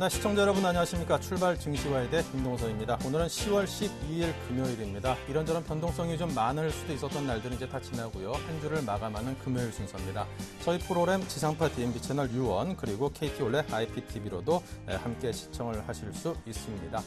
시청자 여러분 안녕하십니까. 출발 증시와이대 김동서입니다. 오늘은 10월 12일 금요일입니다. 이런저런 변동성이 좀 많을 수도 있었던 날들은 이제 다 지나고요. 한 주를 마감하는 금요일 순서입니다. 저희 프로그램 지상파 DMB 채널 U1 그리고 KT올레 IPTV로도 함께 시청을 하실 수 있습니다.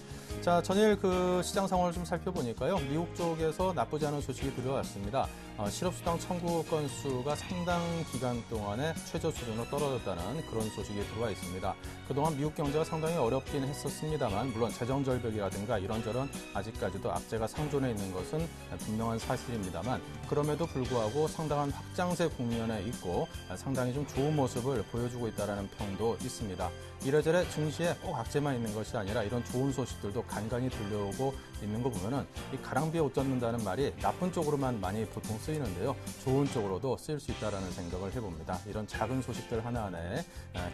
자, 전일 그 시장 상황을 좀 살펴보니까요. 미국 쪽에서 나쁘지 않은 소식이 들어왔습니다. 실업수당 청구 건수가 상당 기간 동안에 최저 수준으로 떨어졌다는 그런 소식이 들어와 있습니다. 그동안 미국 경제가 상당히 어렵긴 했었습니다만 물론 재정 절벽이라든가 이런저런 아직까지도 악재가 상존해 있는 것은 분명한 사실입니다만 그럼에도 불구하고 상당한 확장세 국면에 있고 상당히 좀 좋은 모습을 보여주고 있다는 평도 있습니다. 이래저래 증시에 꼭 악재만 있는 것이 아니라 이런 좋은 소식들도 간간히 들려오고 있는 거 보면은 이 가랑비에 옷 젖는다는 말이 나쁜 쪽으로만 많이 보통 쓰이는데요. 좋은 쪽으로도 쓰일 수 있다는 생각을 해봅니다. 이런 작은 소식들 하나하나에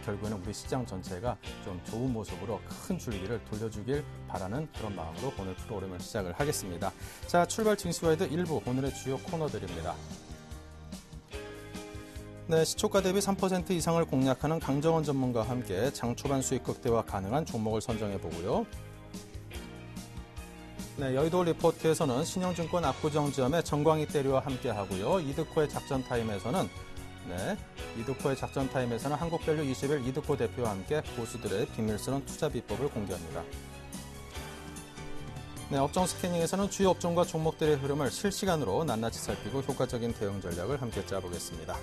결국에는 우리 시장 전체가 좀 좋은 모습으로 큰 줄기를 돌려주길 바라는 그런 마음으로 오늘 프로그램을 시작을 하겠습니다. 자, 출발 증시와이드 1부 오늘의 주요 코너들입니다. 네, 시초가 대비 3% 이상을 공략하는 강정원 전문가와 함께 장 초반 수익 극대화 가능한 종목을 선정해 보고요. 네, 여의도 리포트에서는 신영증권 압구정지점의 정광희 대리와 함께 하고요. 이드코의 작전 타임에서는 한국밸류 21 이드코 대표와 함께 고수들의 비밀스러운 투자 비법을 공개합니다. 네, 업종 스캐닝에서는 주요 업종과 종목들의 흐름을 실시간으로 낱낱이 살피고 효과적인 대응 전략을 함께 짜보겠습니다.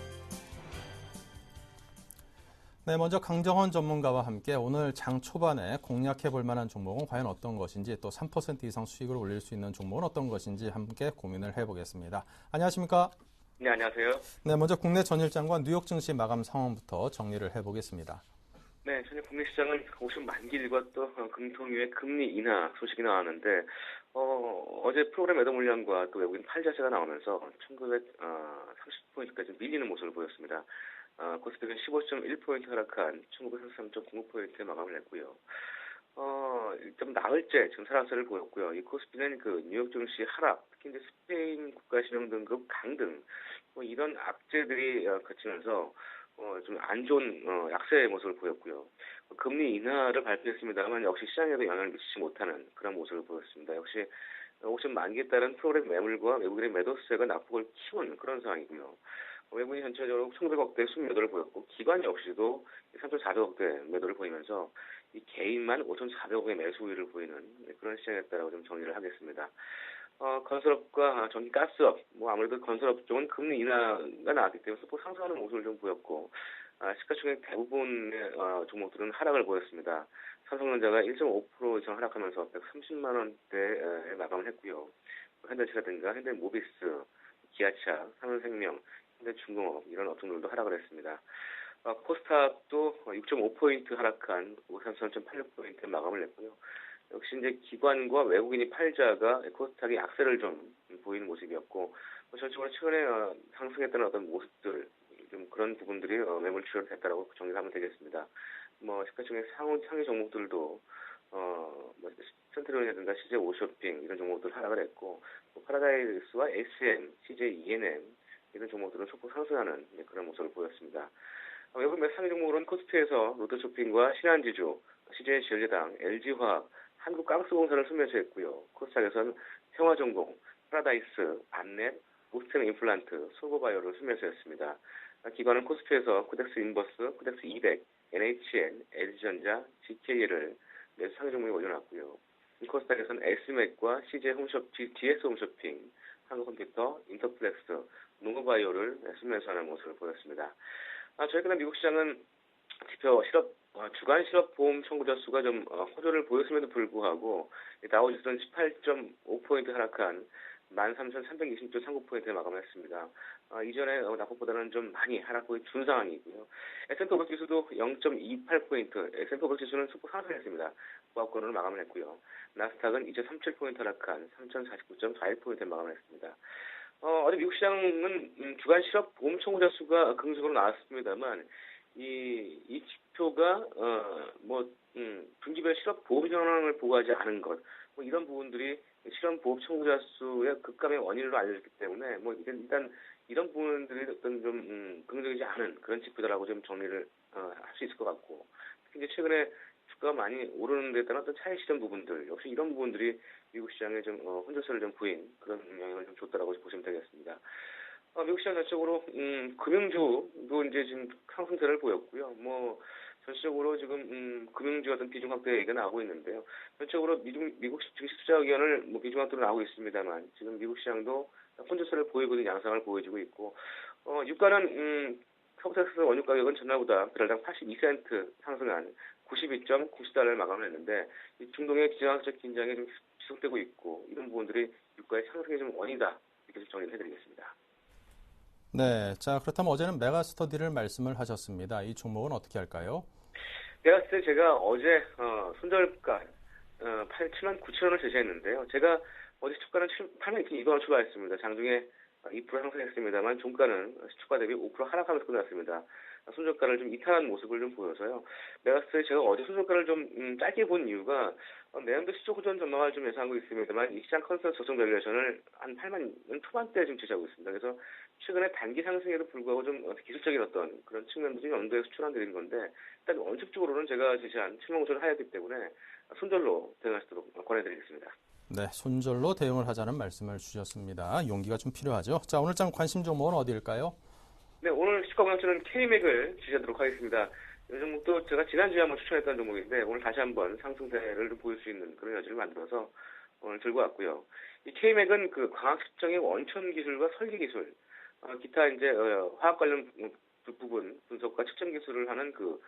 네, 먼저 강정원 전문가와 함께 오늘 장 초반에 공략해 볼 만한 종목은 과연 어떤 것인지 또 3% 이상 수익을 올릴 수 있는 종목은 어떤 것인지 함께 고민을 해보겠습니다. 안녕하십니까? 네, 안녕하세요. 네, 먼저 국내 전일장과 뉴욕 증시 마감 상황부터 정리를 해보겠습니다. 네, 전일 국내 시장은 오션 만기일과 또 금통위의 금리 인하 소식이 나왔는데 어제 프로그램 매도 물량과 또 외국인 팔자세가 나오면서 1930포인트까지 밀리는 모습을 보였습니다. 코스피는 15.1포인트 하락한 1933.09포인트에 마감을 했고요. 좀 나흘째 지금 하락세를 보였고요. 이 코스피는 그 뉴욕 증시 하락, 특히 이제 스페인 국가 신용 등급 강등, 이런 악재들이 겹치면서 좀 안 좋은 약세의 모습을 보였고요. 금리 인하를 발표했습니다만 역시 시장에도 영향을 미치지 못하는 그런 모습을 보였습니다. 역시 오션 만기에 따른 프로그램 매물과 외국인의 매도세가 낙폭을 키운 그런 상황이고요. 외국인이 전체적으로 1,100억대 순매도를 보였고 기관 역시도 3,400억대 매도를 보이면서 이 개인만 5,400억의 매수 우위를 보이는 그런 시장이었다라고 좀 정리를 하겠습니다. 건설업과 전기 가스업, 아무래도 건설업 쪽은 금리 인하가 나왔기 때문에 소폭 상승하는 모습을 좀 보였고, 시가총액 대부분의 종목들은 하락을 보였습니다. 삼성전자가 1.5% 이상 하락하면서 130만 원대에 마감을 했고요. 현대차라든가 현대모비스, 기아차, 삼성생명, 현대중공업 이런 업종들도 하락을 했습니다. 코스닥도 6.5포인트 하락한 53.86포인트에 마감을 했고요. 역시 이제 기관과 외국인이 팔자가 코스닥의 약세를 좀 보이는 모습이었고, 전체적으로 최근에 상승했던 어떤 모습들, 좀 그런 부분들이 매물 출혈 됐다라고 정리하면 되겠습니다. 시가총액 상위 종목들도 센트럴이라든가 CJ 오쇼핑 이런 종목들 하락을 했고, 파라다이스와 SM, CJ ENM 이런 종목들은 소폭 상승하는 그런 모습을 보였습니다. 외국 몇 상위 종목으로는 코스피에서 롯데쇼핑과 신한지주, CJ제일제당, LG화학, 한국가스공사를 순매수했고요. 코스닥에서는 평화전공, 파라다이스, 안넷, 오스템 임플란트, 소고바이오를 순매수했습니다. 기관은 코스피에서 코덱스 인버스, 코덱스 200, NHN, LG전자, GK를 매수 상위 종목에 올려놨고요. 코스닥에서는 S맥과 DS 홈쇼핑, 한국컴퓨터, 인터플렉스, 농구바이오를 순매수하는 모습을 보였습니다. 저희가 미국 시장은 주간 실업보험 청구자 수가 좀 호조를 보였음에도 불구하고 다우지수는 18.5포인트 하락한 13,320.39포인트에 마감했습니다. 이전에 낙폭보다는 좀 많이 하락폭이 준 상황이고요. S&P 500 지수도 0.28포인트, S&P 500 지수는 소폭 상승했습니다. 보합권으로 마감을 했고요. 나스닥은 2.37포인트 하락한 3,049.41포인트에 마감을 했습니다. 어제 미국 시장은 주간 실업보험 청구자 수가 긍정적으로 나왔습니다만 이 지표가 분기별 실업보험 현황을 보고하지 않은 것, 이런 부분들이 실업보험 청구자 수의 급감의 원인으로 알려졌기 때문에 일단 이런 부분들이 어떤 좀 긍정적이지 않은 그런 지표다라고 좀 정리를 할 수 있을 것 같고, 특히 이제 최근에 주가가 많이 오르는 데 따른 어떤 차익 실현 부분들, 역시 이런 부분들이 미국 시장에 좀 혼조세를 좀 부인 그런 영향을 좀 줬다라고 보시면 되겠습니다. 미국 시장 전체적으로 금융주도 이제 지금 상승세를 보였고요. 뭐 전체적으로 지금 금융주 어떤 비중 확대 얘기가 나오고 있는데요. 전체적으로 미국 증시 투자 의견을 뭐 비중 확대로 나오고 있습니다만 지금 미국 시장도 혼조세를 보이고 있는 양상을 보여주고 있고 유가는 서브텍사스 원유 가격은 전날보다 배럴당 82센트 상승한 92.90달러를 마감했는데 이 중동의 지정학적 긴장이 좀 지속되고 있고 이런 부분들이 유가의 상승의 좀 원인이다 이렇게 좀 정리를 해드리겠습니다. 네, 자 그렇다면 어제는 메가스터디를 말씀을 하셨습니다. 이 종목은 어떻게 할까요? 내가 봤을 때 제가 어제 손절가 7만 9천 원을 제시했는데요. 제가 어제 시초가는 8만 2천 출발했습니다. 장중에 2% 상승했습니다만 종가는 시초가 대비 5% 하락하면서 끝났습니다. 손절가를 좀 이탈한 모습을 좀 보여서요. 내가 봤을 때 제가 어제 손절가를 좀 짧게 본 이유가 내년도 시초 호전 전망을 좀 예상하고 있습니다만 이 시장 컨센서스 조정 밸류에이션을 한 8만 원 초반대에 좀 제시하고 있습니다. 그래서 최근에 단기 상승에도 불구하고 좀 기술적인 어떤 그런 측면도 좀 염두에 수출한 건데 일단 원칙적으로는 제가 제시한 7만 5천을 하였기 때문에 손절로 대응하시도록 권해드리겠습니다. 네, 손절로 대응을 하자는 말씀을 주셨습니다. 용기가 좀 필요하죠. 자, 오늘 장 관심 종목은 어디일까요? 네, 오늘 시가 관점은 K맥을 주시하도록 하겠습니다. 이 종목도 제가 지난주에 한번 추천했던 종목인데 오늘 다시 한번 상승세를 보일 수 있는 그런 여지를 만들어서 오늘 들고 왔고요. 이 K맥은 그 광학 측정의 원천 기술과 설계 기술, 기타 이제 화학 관련 부분 분석과 측정 기술을 하는 그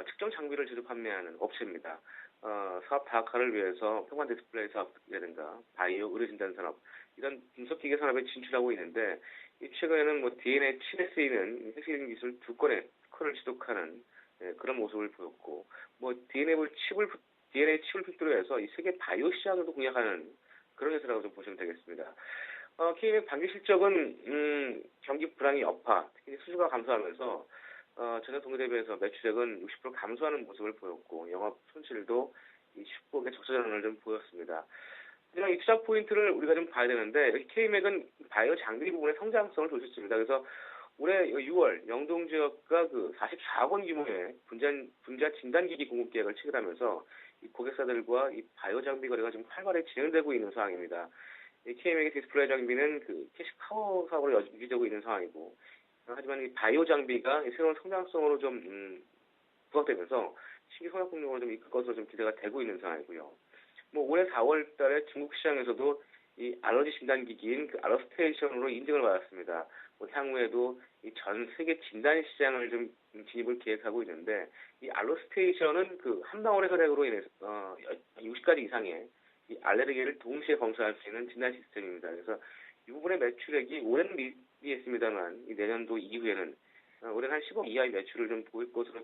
측정 장비를 제조 판매하는 업체입니다. 사업 다각화를 위해서 평관 디스플레이 사업이라든가 바이오 의료 진단 산업 이런 분석 기계 산업에 진출하고 있는데 최근에는 뭐 DNA 칩에 쓰이는 핵심 기술 2건의 특허를 취득하는 그런 모습을 보였고 뭐 DNA 칩을 필두로 해서 이 세계 바이오 시장도 공략하는 그런 회사라고 좀 보시면 되겠습니다. K맥 반기 실적은 경기 불황의 여파, 특히 수주가 감소하면서 전년 동기 대비해서 매출액은 60% 감소하는 모습을 보였고 영업 손실도 10%의 적자 전환을 좀 보였습니다. 하지만 이 투자 포인트를 우리가 좀 봐야 되는데 여기 K맥은 바이오 장비 부분의 성장성을 볼 수 있습니다. 그래서 올해 6월 영동 지역과 그 44억 원 규모의 분자 진단기기 공급 계약을 체결하면서 이 고객사들과 이 바이오 장비 거래가 좀 활발하게 진행되고 있는 상황입니다. 이 K맥의 디스플레이 장비는 그 캐시 파워 사업으로 유지되고 있는 상황이고 하지만 이 바이오 장비가 새로운 성장성으로 좀 부각되면서 신규 성장 폭력으로 좀 이끌 것으로 좀 기대가 되고 있는 상황이고요. 뭐 올해 4월 달에 중국 시장에서도 이 알러지 진단 기기인 그 알러스테이션으로 인증을 받았습니다. 뭐 향후에도 이 전 세계 진단 시장을 좀 진입을 계획하고 있는데 이 알러스테이션은 그 한 방울의 혈액으로 인해서 60가지 이상의 이 알레르기를 동시에 검사할 수 있는 진단 시스템입니다. 그래서 이 부분의 매출액이 올해는 미비했습니다만 이 내년도 이후에는 올해는 한 10억 이하의 매출을 좀 보일 것으로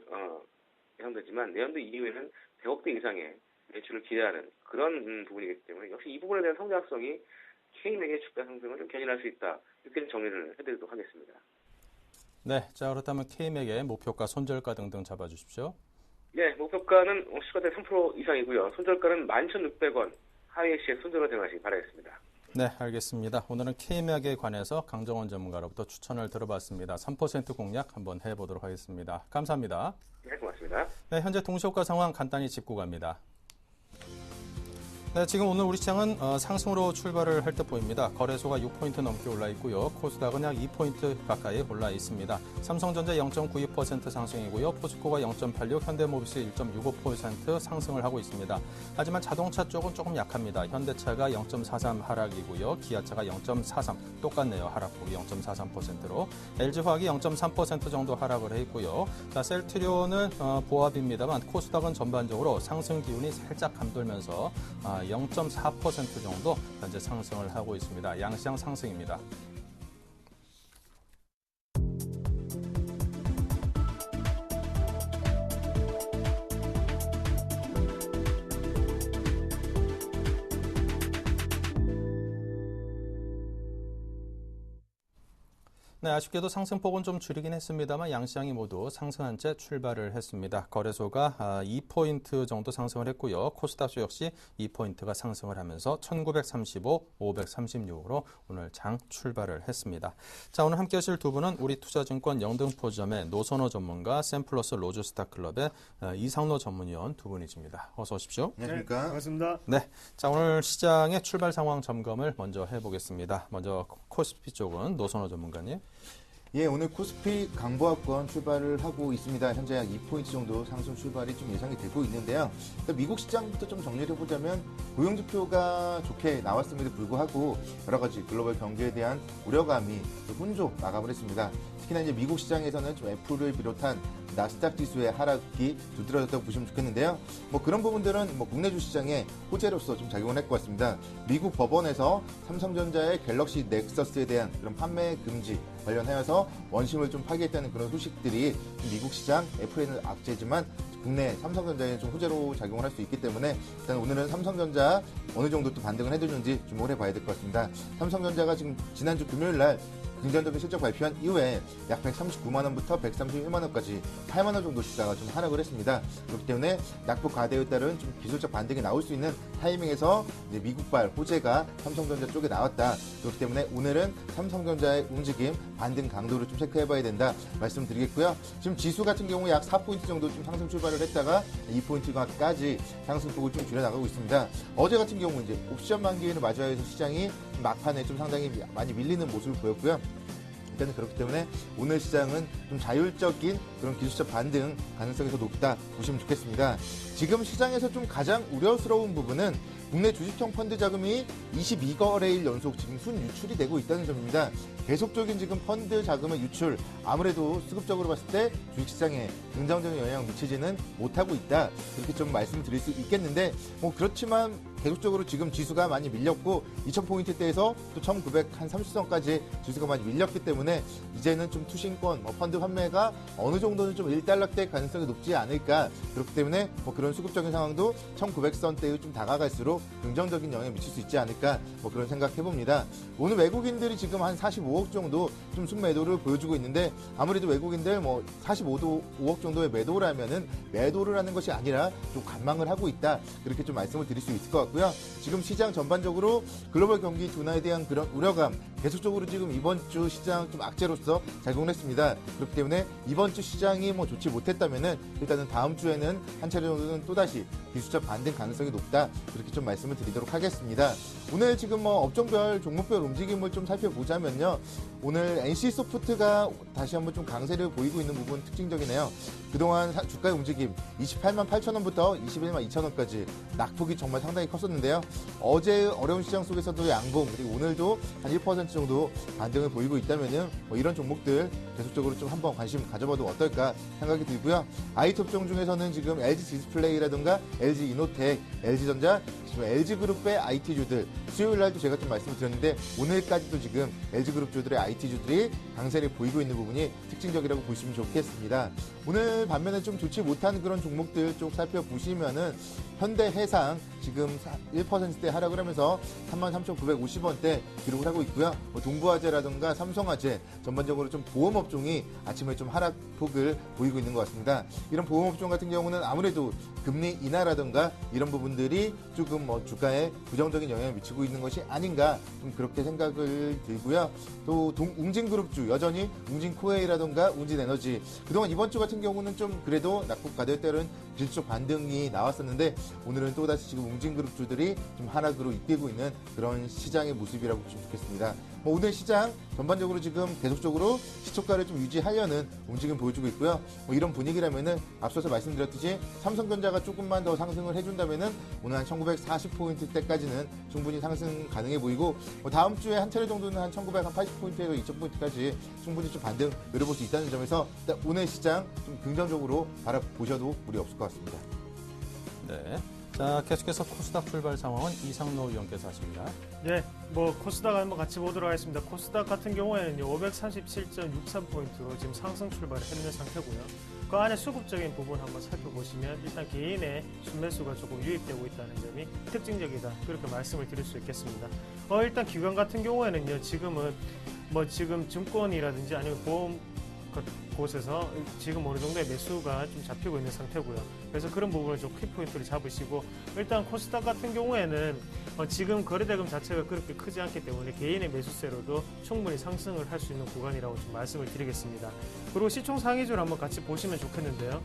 예상되지만 내년도 이후에는 100억대 이상의 매출을 기대하는 그런 부분이기 때문에 역시 이 부분에 대한 성장성이 K맥의 주가 상승을 좀 견인할 수 있다. 이렇게 정리를 해드리도록 하겠습니다. 네, 자 그렇다면 K맥의 목표가, 손절가 등등 잡아주십시오. 네, 목표가는 시가대 3% 이상이고요. 손절가는 11,600원 하위 시에 손절로 대응하시기 바라겠습니다. 네, 알겠습니다. 오늘은 K맥에 관해서 강정원 전문가로부터 추천을 들어봤습니다. 3% 공략 한번 해보도록 하겠습니다. 감사합니다. 네, 고맙습니다. 네, 현재 동시효과 상황 간단히 짚고 갑니다. 네, 지금 오늘 우리 시장은 상승으로 출발을 할 듯 보입니다. 거래소가 6포인트 넘게 올라 있고요. 코스닥은 약 2포인트 가까이 올라 있습니다. 삼성전자 0.92% 상승이고요. 포스코가 0.86, 현대모비스 1.65% 상승을 하고 있습니다. 하지만 자동차 쪽은 조금 약합니다. 현대차가 0.43 하락이고요. 기아차가 0.43 똑같네요. 하락폭이 0.43%로. LG화학이 0.3% 정도 하락을 해 있고요. 자, 셀트리온은 보합입니다만 코스닥은 전반적으로 상승 기운이 살짝 감돌면서 0.4% 정도 현재 상승을 하고 있습니다. 양시장 상승입니다. 네, 아쉽게도 상승폭은 좀 줄이긴 했습니다만 양시장이 모두 상승한 채 출발을 했습니다. 거래소가 2포인트 정도 상승을 했고요. 코스닥 역시 2포인트가 상승을 하면서 1935, 536으로 오늘 장 출발을 했습니다. 자, 오늘 함께 하실 두 분은 우리투자증권 영등포점의 노선호 전문가, 샘플러스 로즈스타클럽의 이상로 전문위원 두 분이십니다. 어서 오십시오. 안녕하십니까. 네, 반갑습니다. 네, 자, 오늘 시장의 출발 상황 점검을 먼저 해보겠습니다. 먼저 코스피 쪽은 노선호 전문가님. 예, 오늘 코스피 강보합권 출발을 하고 있습니다. 현재 약 2포인트 정도 상승 출발이 좀 예상이 되고 있는데요. 미국 시장부터 좀 정리를 해보자면 고용지표가 좋게 나왔음에도 불구하고 여러 가지 글로벌 경기에 대한 우려감이 혼조 마감을 했습니다. 특히나 이제 미국 시장에서는 좀 애플을 비롯한 나스닥 지수의 하락이 두드러졌다고 보시면 좋겠는데요. 그런 부분들은 국내 주시장의 호재로서 좀 작용을 할 것 같습니다. 미국 법원에서 삼성전자의 갤럭시 넥서스에 대한 그런 판매 금지 관련하여서 원심을 좀 파기했다는 그런 소식들이 미국 시장 애플에는 악재지만 국내 삼성전자에 좀 호재로 작용을 할 수 있기 때문에 일단 오늘은 삼성전자 어느 정도 또 반등을 해주는지 주목을 해봐야 될 것 같습니다. 삼성전자가 지금 지난주 금요일 날 긍정적인 실적 발표한 이후에 약 139만 원부터 131만 원까지 8만 원 정도 주가가 좀 하락을 했습니다. 그렇기 때문에 낙폭 과대에 따른 좀 기술적 반등이 나올 수 있는 타이밍에서 이제 미국발 호재가 삼성전자 쪽에 나왔다. 그렇기 때문에 오늘은 삼성전자의 움직임, 반등 강도를 좀 체크해봐야 된다 말씀드리겠고요. 지금 지수 같은 경우 약 4포인트 정도 좀 상승 출발을 했다가 2포인트까지 상승폭을 좀 줄여나가고 있습니다. 어제 같은 경우 이제 옵션 만기일을 맞이하여서 시장이 막판에 좀 상당히 많이 밀리는 모습을 보였고요. 일단은 그렇기 때문에 오늘 시장은 좀 자율적인 그런 기술적 반등 가능성이 더 높다 보시면 좋겠습니다. 지금 시장에서 좀 가장 우려스러운 부분은 국내 주식형 펀드 자금이 22거래일 연속 지금 순유출이 되고 있다는 점입니다. 계속적인 지금 펀드 자금의 유출, 아무래도 수급적으로 봤을 때 주식시장에 긍정적인 영향을 미치지는 못하고 있다. 그렇게 좀 말씀을 드릴 수 있겠는데, 그렇지만 계속적으로 지금 지수가 많이 밀렸고 2000포인트대에서 또 1930선까지 지수가 많이 밀렸기 때문에 이제는 좀 투신권, 펀드 판매가 어느 정도는 좀 일단락될 가능성이 높지 않을까. 그렇기 때문에 그런 수급적인 상황도 1900선대에 좀 다가갈수록 긍정적인 영향을 미칠 수 있지 않을까 그런 생각해봅니다. 오늘 외국인들이 지금 한 45억 정도 좀 순매도를 보여주고 있는데 아무래도 외국인들 45억 정도의 매도를 하면은 매도를 하는 것이 아니라 좀 관망을 하고 있다. 그렇게 좀 말씀을 드릴 수 있을 것 같고요. 지금 시장 전반적으로 글로벌 경기 둔화에 대한 그런 우려감 계속적으로 지금 이번 주 시장 좀 악재로서 작용을 했습니다. 그렇기 때문에 이번 주 시장이 좋지 못했다면은 일단은 다음 주에는 한 차례 정도는 또다시 기술적 반등 가능성이 높다. 그렇게 좀 말씀을 드리도록 하겠습니다. 오늘 지금 업종별 종목별 움직임을 좀 살펴보자면요. 오늘 NC소프트가 다시 한번 좀 강세를 보이고 있는 부분 특징적이네요. 그동안 주가의 움직임 28만 8천 원부터 21만 2천 원까지 낙폭이 정말 상당히 컸었는데요. 어제 어려운 시장 속에서도 양봉 그리고 오늘도 한 1% 정도 반등을 보이고 있다면은 이런 종목들 계속적으로 좀 한번 관심 가져봐도 어떨까 생각이 들고요. IT 업종 중에서는 지금 LG 디스플레이라든가 LG 이노텍, LG전자, 지금 LG그룹의 IT주들 수요일 날도 제가 좀 말씀을 드렸는데 오늘까지도 지금 LG그룹주들의 IT주들이 강세를 보이고 있는 부분이 특징적이라고 보시면 좋겠습니다. 오늘 반면에 좀 좋지 못한 그런 종목들 좀 살펴보시면은 현대해상 지금 1%대 하락을 하면서 33,950원대 기록을 하고 있고요. 동부화재라든가 삼성화재 전반적으로 좀 보험업종이 아침에 좀 하락폭을 보이고 있는 것 같습니다. 이런 보험업종 같은 경우는 아무래도 금리 인하라든가 이런 부분들이 조금 주가에 부정적인 영향을 미치고 있는 것이 아닌가 좀 그렇게 생각을 들고요. 또 웅진그룹주 여전히 웅진코웨이라든가 웅진에너지 그동안 이번 주 같은 경우는 좀 그래도 낙폭 가대에 따른 기술적 반등이 나왔었는데 오늘은 또다시 지금 웅진그룹주들이 좀 하락으로 이끌고 있는 그런 시장의 모습이라고 보시면 좋겠습니다. 오늘 시장 전반적으로 지금 계속적으로 시초가를 좀 유지하려는 움직임 보여주고 있고요. 이런 분위기라면은 앞서서 말씀드렸듯이 삼성전자가 조금만 더 상승을 해준다면은 오늘 한 1940포인트대까지는 충분히 상승 가능해 보이고 다음 주에 한 차례 정도는 한 1980포인트에서 2000포인트까지 충분히 좀 반등 노려볼 수 있다는 점에서 오늘 시장 좀 긍정적으로 바라보셔도 무리 없을 것 같습니다. 네. 자, 계속해서 코스닥 출발 상황은 이상로 위원께서 하십니다. 네, 코스닥 한번 같이 보도록 하겠습니다. 코스닥 같은 경우에는 537.63포인트로 지금 상승 출발을 했는 상태고요. 그 안에 수급적인 부분 한번 살펴보시면 일단 개인의 순매수가 조금 유입되고 있다는 점이 특징적이다. 그렇게 말씀을 드릴 수 있겠습니다. 일단 기관 같은 경우에는요, 지금은 뭐 지금 증권이라든지 아니면 보험 곳에서 지금 어느 정도의 매수가 좀 잡히고 있는 상태고요. 그래서 그런 부분을 좀 키포인트를 잡으시고, 일단 코스닥 같은 경우에는 지금 거래대금 자체가 그렇게 크지 않기 때문에 개인의 매수세로도 충분히 상승을 할 수 있는 구간이라고 좀 말씀을 드리겠습니다. 그리고 시총 상위주를 한번 같이 보시면 좋겠는데요.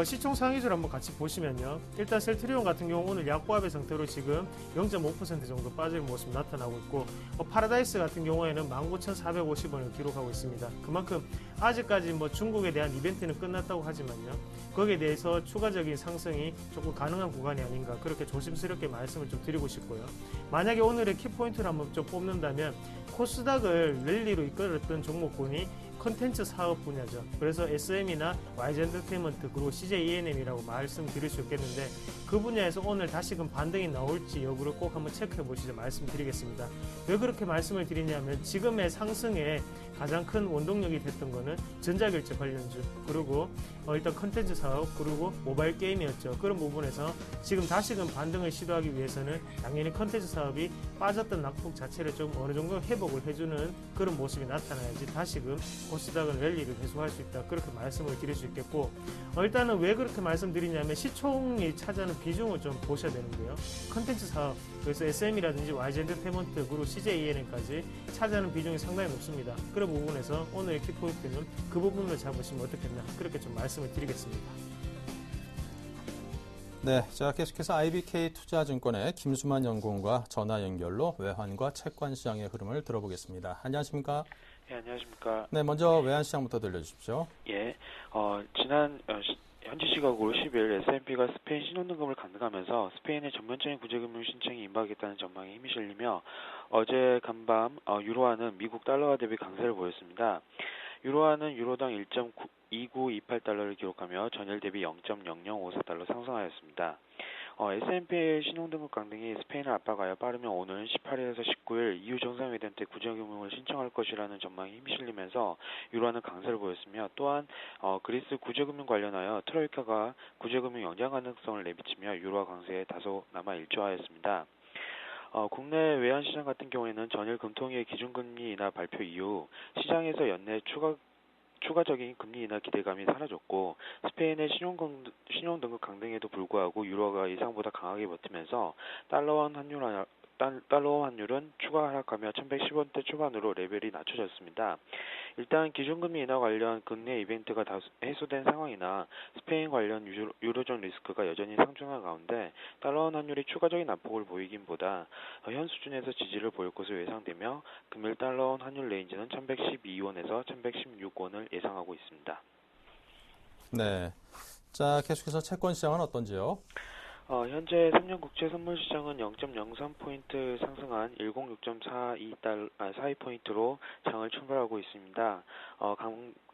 시총 상위주를 한번 같이 보시면요. 일단 셀트리온 같은 경우 오늘 약보합의 상태로 지금 0.5% 정도 빠지는 모습 나타나고 있고, 파라다이스 같은 경우에는 19,450원을 기록하고 있습니다. 그만큼 아직까지 뭐 중국에 대한 이벤트는 끝났다고 하지만요. 거기에 대해서 추가적인 상승이 조금 가능한 구간이 아닌가, 그렇게 조심스럽게 말씀을 좀 드리고 싶고요. 만약에 오늘의 키포인트를 한번 좀 뽑는다면 코스닥을 랠리로 이끌었던 종목군이 컨텐츠 사업 분야죠. 그래서 SM이나 YG엔터테인먼트 그리고 CJ ENM이라고 말씀드릴 수 있겠는데, 그 분야에서 오늘 다시금 반등이 나올지 여부를 꼭 한번 체크해 보시죠 말씀드리겠습니다. 왜 그렇게 말씀을 드리냐면 지금의 상승에 가장 큰 원동력이 됐던 거는 전자결제 관련주, 그리고 일단 컨텐츠 사업, 그리고 모바일 게임이었죠. 그런 부분에서 지금 다시금 반등을 시도하기 위해서는 당연히 컨텐츠 사업이 빠졌던 낙폭 자체를 좀 어느 정도 회복을 해주는 그런 모습이 나타나야지 다시금 코스닥은 랠리를 계속할 수 있다, 그렇게 말씀을 드릴 수 있겠고, 일단은 왜 그렇게 말씀드리냐면 시총이 차지하는 비중을 좀 보셔야 되는데요. 컨텐츠 사업, 그래서 SM이라든지 YG엔터테인먼트 그리고 CJENM까지 차지하는 비중이 상당히 높습니다. 그런 부분에서 오늘의 키포인트는 그 부분을 잡으시면 어떻겠나, 그렇게 좀 말씀을 드리겠습니다. 네, 자 계속해서 IBK 투자증권의 김수만 연구원과 전화 연결로 외환과 채권 시장의 흐름을 들어보겠습니다. 안녕하십니까? 예, 안녕하십니까. 네, 먼저 외환 시장부터 들려주십시오. 예, 지난 현지 시각으로 10일 S&P가 스페인 신용등급을 간등하면서 스페인의 전면적인 구제금융 신청이 임박했다는 전망에 힘이 실리며 어제 간밤 유로화는 미국 달러화 대비 강세를 보였습니다. 유로화는 유로당 1.2928달러를 기록하며 전일 대비 0.0054달러 상승하였습니다. S&P의 신용등급 강등이 스페인을 압박하여 빠르면 오는 18일에서 19일 EU 정상회담 때 구제금융을 신청할 것이라는 전망이 힘이 실리면서 유로화는 강세를 보였으며, 또한 그리스 구제금융 관련하여 트로이카가 구제금융 연장 가능성을 내비치며 유로화 강세에 다소 남아 일조하였습니다. 국내 외환시장 같은 경우에는 전일 금통위의 기준금리 인하 발표 이후 시장에서 연내 추가적인 금리 인하 기대감이 사라졌고, 스페인의 신용등급 강등에도 불구하고 유로화가 예상보다 강하게 버티면서 달러원 환율은 추가 하락하며 1110원대 초반으로 레벨이 낮춰졌습니다. 일단 기준금리 인하 관련 국내 이벤트가 다소 해소된 상황이나 스페인 관련 유로존 리스크가 여전히 상존한 가운데 달러원 환율이 추가적인 낙폭을 보이긴보다 현 수준에서 지지를 보일 것으로 예상되며 금일 달러원 환율 레인지는 1112원에서 1116원을 예상하고 있습니다. 네, 자 계속해서 채권 시장은 어떤지요? 현재 3년 국채 선물 시장은 0.03포인트 상승한 106.42포인트로 장을 출발하고 있습니다.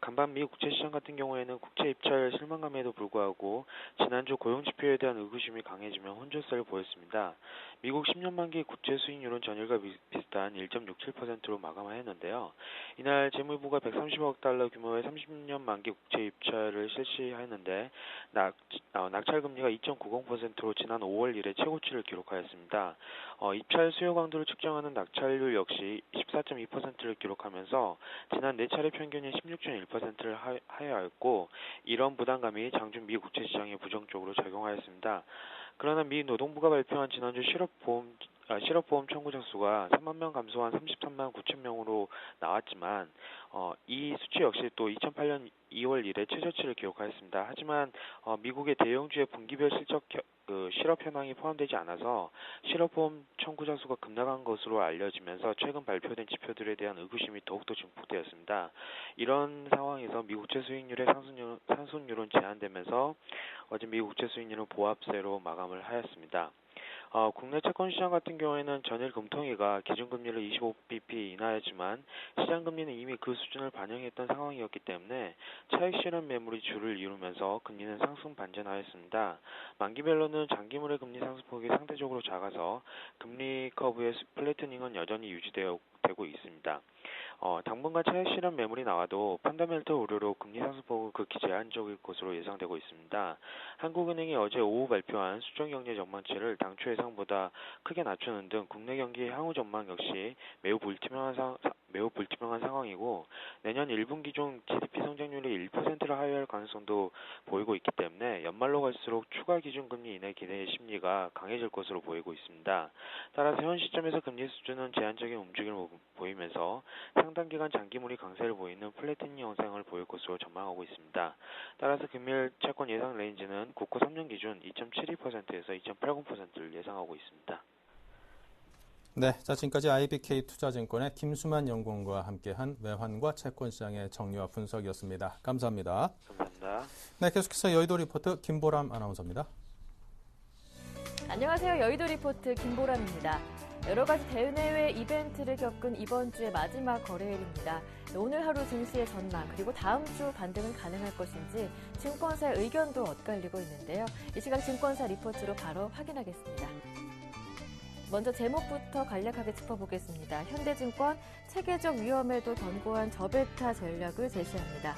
간밤 미 국채 시장 같은 경우에는 국채 입찰 실망감에도 불구하고 지난주 고용 지표에 대한 의구심이 강해지며 혼조세를 보였습니다. 미국 10년 만기 국채 수익률은 전일과 비슷한 1.67%로 마감하였는데요. 이날 재무부가 130억 달러 규모의 30년 만기 국채 입찰을 실시하였는데 낙찰 금리가 2.90%로 지난 5월 이래 최고치를 기록하였습니다. 입찰 수요 강도를 측정하는 낙찰률 역시 14.2%를 기록하면서 지난 4차례 평균인 16.1%를 하회하였고, 이런 부담감이 장중 미 국채 시장에 부정적으로 작용하였습니다. 그러나 미 노동부가 발표한 지난주 실업보험 청구자 수가 3만 명 감소한 33만 9천 명으로 나왔지만 이 수치 역시 또 2008년 2월 이래 최저치를 기록하였습니다. 하지만 미국의 대형주의 분기별 실업 현황이 포함되지 않아서 실업보험 청구자 수가 급락한 것으로 알려지면서 최근 발표된 지표들에 대한 의구심이 더욱더 증폭되었습니다. 이런 상황에서 미국채 수익률의 상승률은 제한되면서 어제 미국채 수익률은 보합세로 마감을 하였습니다. 국내 채권 시장 같은 경우에는 전일 금통위가 기준금리를 25bp 인하했지만 시장금리는 이미 그 수준을 반영했던 상황이었기 때문에 차익 실현 매물이 주를 이루면서 금리는 상승 반전하였습니다. 만기별로는 장기물의 금리 상승폭이 상대적으로 작아서 금리 커브의 플래트닝은 여전히 유지되고 있습니다. 당분간 차익 실현 매물이 나와도 펀더멘털 우려로 금리 상승폭은 극히 제한적일 것으로 예상되고 있습니다. 한국은행이 어제 오후 발표한 수정경제 전망치를 당초 예상보다 크게 낮추는 등 국내 경기 향후 전망 역시 매우 매우 불투명한 상황이고 내년 1분기 중 GDP 성장률이 1%를 하회할 가능성도 보이고 있기 때문에 연말로 갈수록 추가 기준금리 인하 기대의 심리가 강해질 것으로 보이고 있습니다. 따라서 현 시점에서 금리 수준은 제한적인 움직임을 보이면서 상당 기간 장기물이 강세를 보이는 플래티닝 영상을 보일 것으로 전망하고 있습니다. 따라서 금일 채권 예상 레인지는 국고 3년 기준 2.72%에서 2.80%를 예상하고 있습니다. 네, 자 지금까지 IBK 투자증권의 김수만 연구원과 함께한 외환과 채권 시장의 정리와 분석이었습니다. 감사합니다. 감사합니다. 네, 계속해서 여의도 리포트 김보람 아나운서입니다. 안녕하세요. 여의도 리포트 김보람입니다. 여러 가지 대내외 이벤트를 겪은 이번 주의 마지막 거래일입니다. 오늘 하루 증시의 전망 그리고 다음 주 반등은 가능할 것인지 증권사의 의견도 엇갈리고 있는데요. 이 시각 증권사 리포트로 바로 확인하겠습니다. 먼저 제목부터 간략하게 짚어보겠습니다. 현대증권 체계적 위험에도 견고한 저베타 전략을 제시합니다.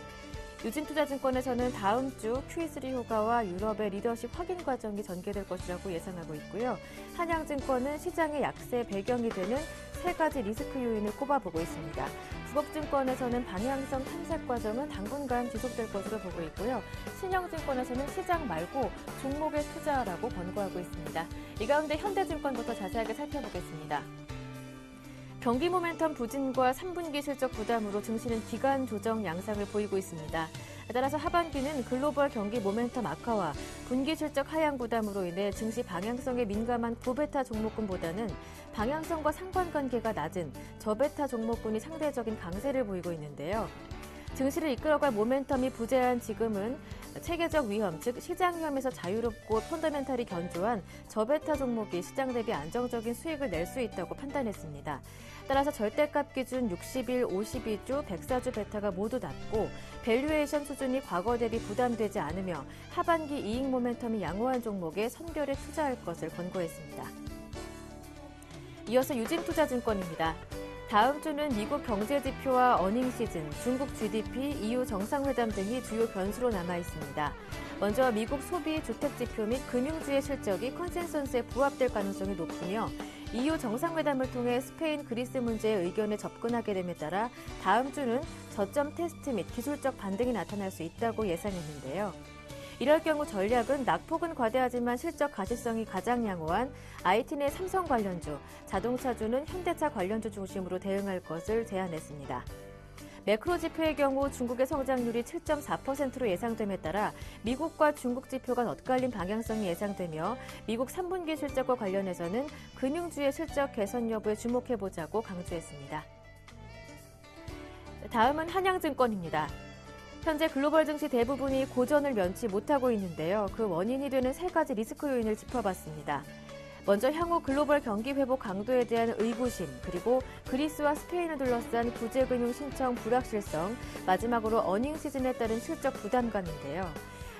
유진투자증권에서는 다음 주 QE3 효과와 유럽의 리더십 확인 과정이 전개될 것이라고 예상하고 있고요. 한양증권은 시장의 약세 배경이 되는 세 가지 리스크 요인을 꼽아보고 있습니다. 국업증권에서는 방향성 탐색 과정은 당분간 지속될 것으로 보고 있고요. 신영증권에서는 시장 말고 종목에 투자라고 권고하고 있습니다. 이 가운데 현대증권부터 자세하게 살펴보겠습니다. 경기 모멘텀 부진과 3분기 실적 부담으로 증시는 기간 조정 양상을 보이고 있습니다. 따라서 하반기는 글로벌 경기 모멘텀 악화와 분기 실적 하향 부담으로 인해 증시 방향성에 민감한 고베타 종목군보다는 방향성과 상관관계가 낮은 저베타 종목군이 상대적인 강세를 보이고 있는데요. 증시를 이끌어갈 모멘텀이 부재한 지금은 체계적 위험, 즉 시장 위험에서 자유롭고 펀더멘탈이 견조한 저베타 종목이 시장 대비 안정적인 수익을 낼 수 있다고 판단했습니다. 따라서 절대값 기준 60일, 52주, 104주 베타가 모두 낮고 밸류에이션 수준이 과거 대비 부담되지 않으며 하반기 이익 모멘텀이 양호한 종목에 선별해 투자할 것을 권고했습니다. 이어서 유진투자증권입니다. 다음 주는 미국 경제지표와 어닝 시즌, 중국 GDP, EU 정상회담 등이 주요 변수로 남아 있습니다. 먼저 미국 소비, 주택지표 및 금융주의 실적이 컨센서스에 부합될 가능성이 높으며 EU 정상회담을 통해 스페인, 그리스 문제의 의견에 접근하게 됨에 따라 다음 주는 저점 테스트 및 기술적 반등이 나타날 수 있다고 예상했는데요. 이럴 경우 전략은 낙폭은 과대하지만 실적 가시성이 가장 양호한 IT 내 삼성 관련주, 자동차주는 현대차 관련주 중심으로 대응할 것을 제안했습니다. 매크로 지표의 경우 중국의 성장률이 7.4%로 예상됨에 따라 미국과 중국 지표가 엇갈린 방향성이 예상되며 미국 3분기 실적과 관련해서는 금융주의 실적 개선 여부에 주목해보자고 강조했습니다. 다음은 한양증권입니다. 현재 글로벌 증시 대부분이 고전을 면치 못하고 있는데요. 그 원인이 되는 세 가지 리스크 요인을 짚어봤습니다. 먼저 향후 글로벌 경기 회복 강도에 대한 의구심, 그리고 그리스와 스페인을 둘러싼 구제금융 신청 불확실성, 마지막으로 어닝 시즌에 따른 실적 부담감인데요.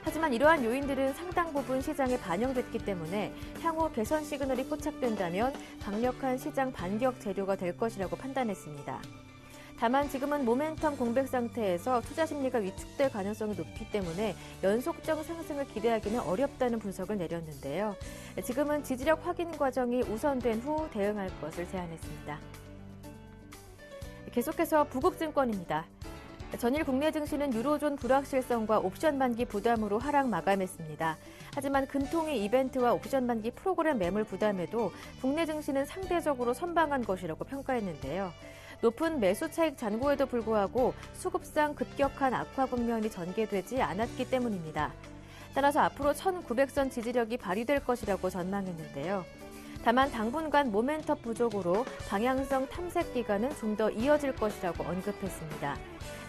하지만 이러한 요인들은 상당 부분 시장에 반영됐기 때문에 향후 개선 시그널이 포착된다면 강력한 시장 반격 재료가 될 것이라고 판단했습니다. 다만 지금은 모멘텀 공백 상태에서 투자 심리가 위축될 가능성이 높기 때문에 연속적 상승을 기대하기는 어렵다는 분석을 내렸는데요. 지금은 지지력 확인 과정이 우선된 후 대응할 것을 제안했습니다. 계속해서 부국증권입니다. 전일 국내 증시는 유로존 불확실성과 옵션 만기 부담으로 하락 마감했습니다. 하지만 금통위 이벤트와 옵션 만기 프로그램 매물 부담에도 국내 증시는 상대적으로 선방한 것이라고 평가했는데요. 높은 매수 차익 잔고에도 불구하고 수급상 급격한 악화 국면이 전개되지 않았기 때문입니다. 따라서 앞으로 1900선 지지력이 발휘될 것이라고 전망했는데요. 다만 당분간 모멘텀 부족으로 방향성 탐색 기간은 좀 더 이어질 것이라고 언급했습니다.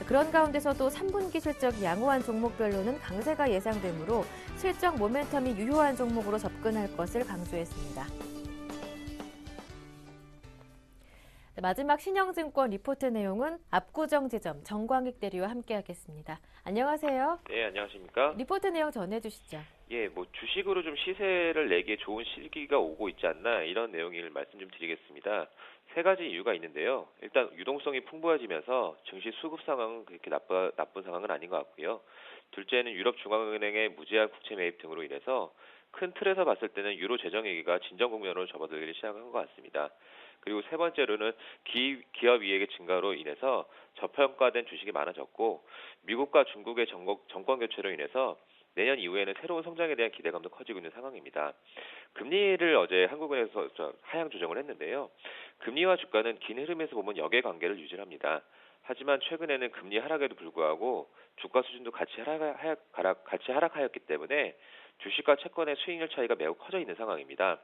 그런 가운데서도 3분기 실적이 양호한 종목별로는 강세가 예상되므로 실적 모멘텀이 유효한 종목으로 접근할 것을 강조했습니다. 마지막 신영증권 리포트 내용은 압구정 지점 정광익 대리와 함께하겠습니다. 안녕하세요. 네, 안녕하십니까? 리포트 내용 전해주시죠. 예, 주식으로 좀 시세를 내기에 좋은 시기가 오고 있지 않나 이런 내용을 말씀 좀 드리겠습니다. 세 가지 이유가 있는데요. 일단 유동성이 풍부해지면서 증시 수급 상황은 그렇게 나쁜 상황은 아닌 것 같고요. 둘째는 유럽 중앙은행의 무제한 국채 매입 등으로 인해서 큰 틀에서 봤을 때는 유로 재정 위기가 진정 국면으로 접어들기 시작한 것 같습니다. 그리고 세 번째로는 기업 이익의 증가로 인해서 저평가된 주식이 많아졌고 미국과 중국의 정권 교체로 인해서 내년 이후에는 새로운 성장에 대한 기대감도 커지고 있는 상황입니다. 금리를 어제 한국은행에서 하향 조정을 했는데요. 금리와 주가는 긴 흐름에서 보면 역의 관계를 유지합니다. 하지만 최근에는 금리 하락에도 불구하고 주가 수준도 같이 하락하였기 때문에 주식과 채권의 수익률 차이가 매우 커져 있는 상황입니다.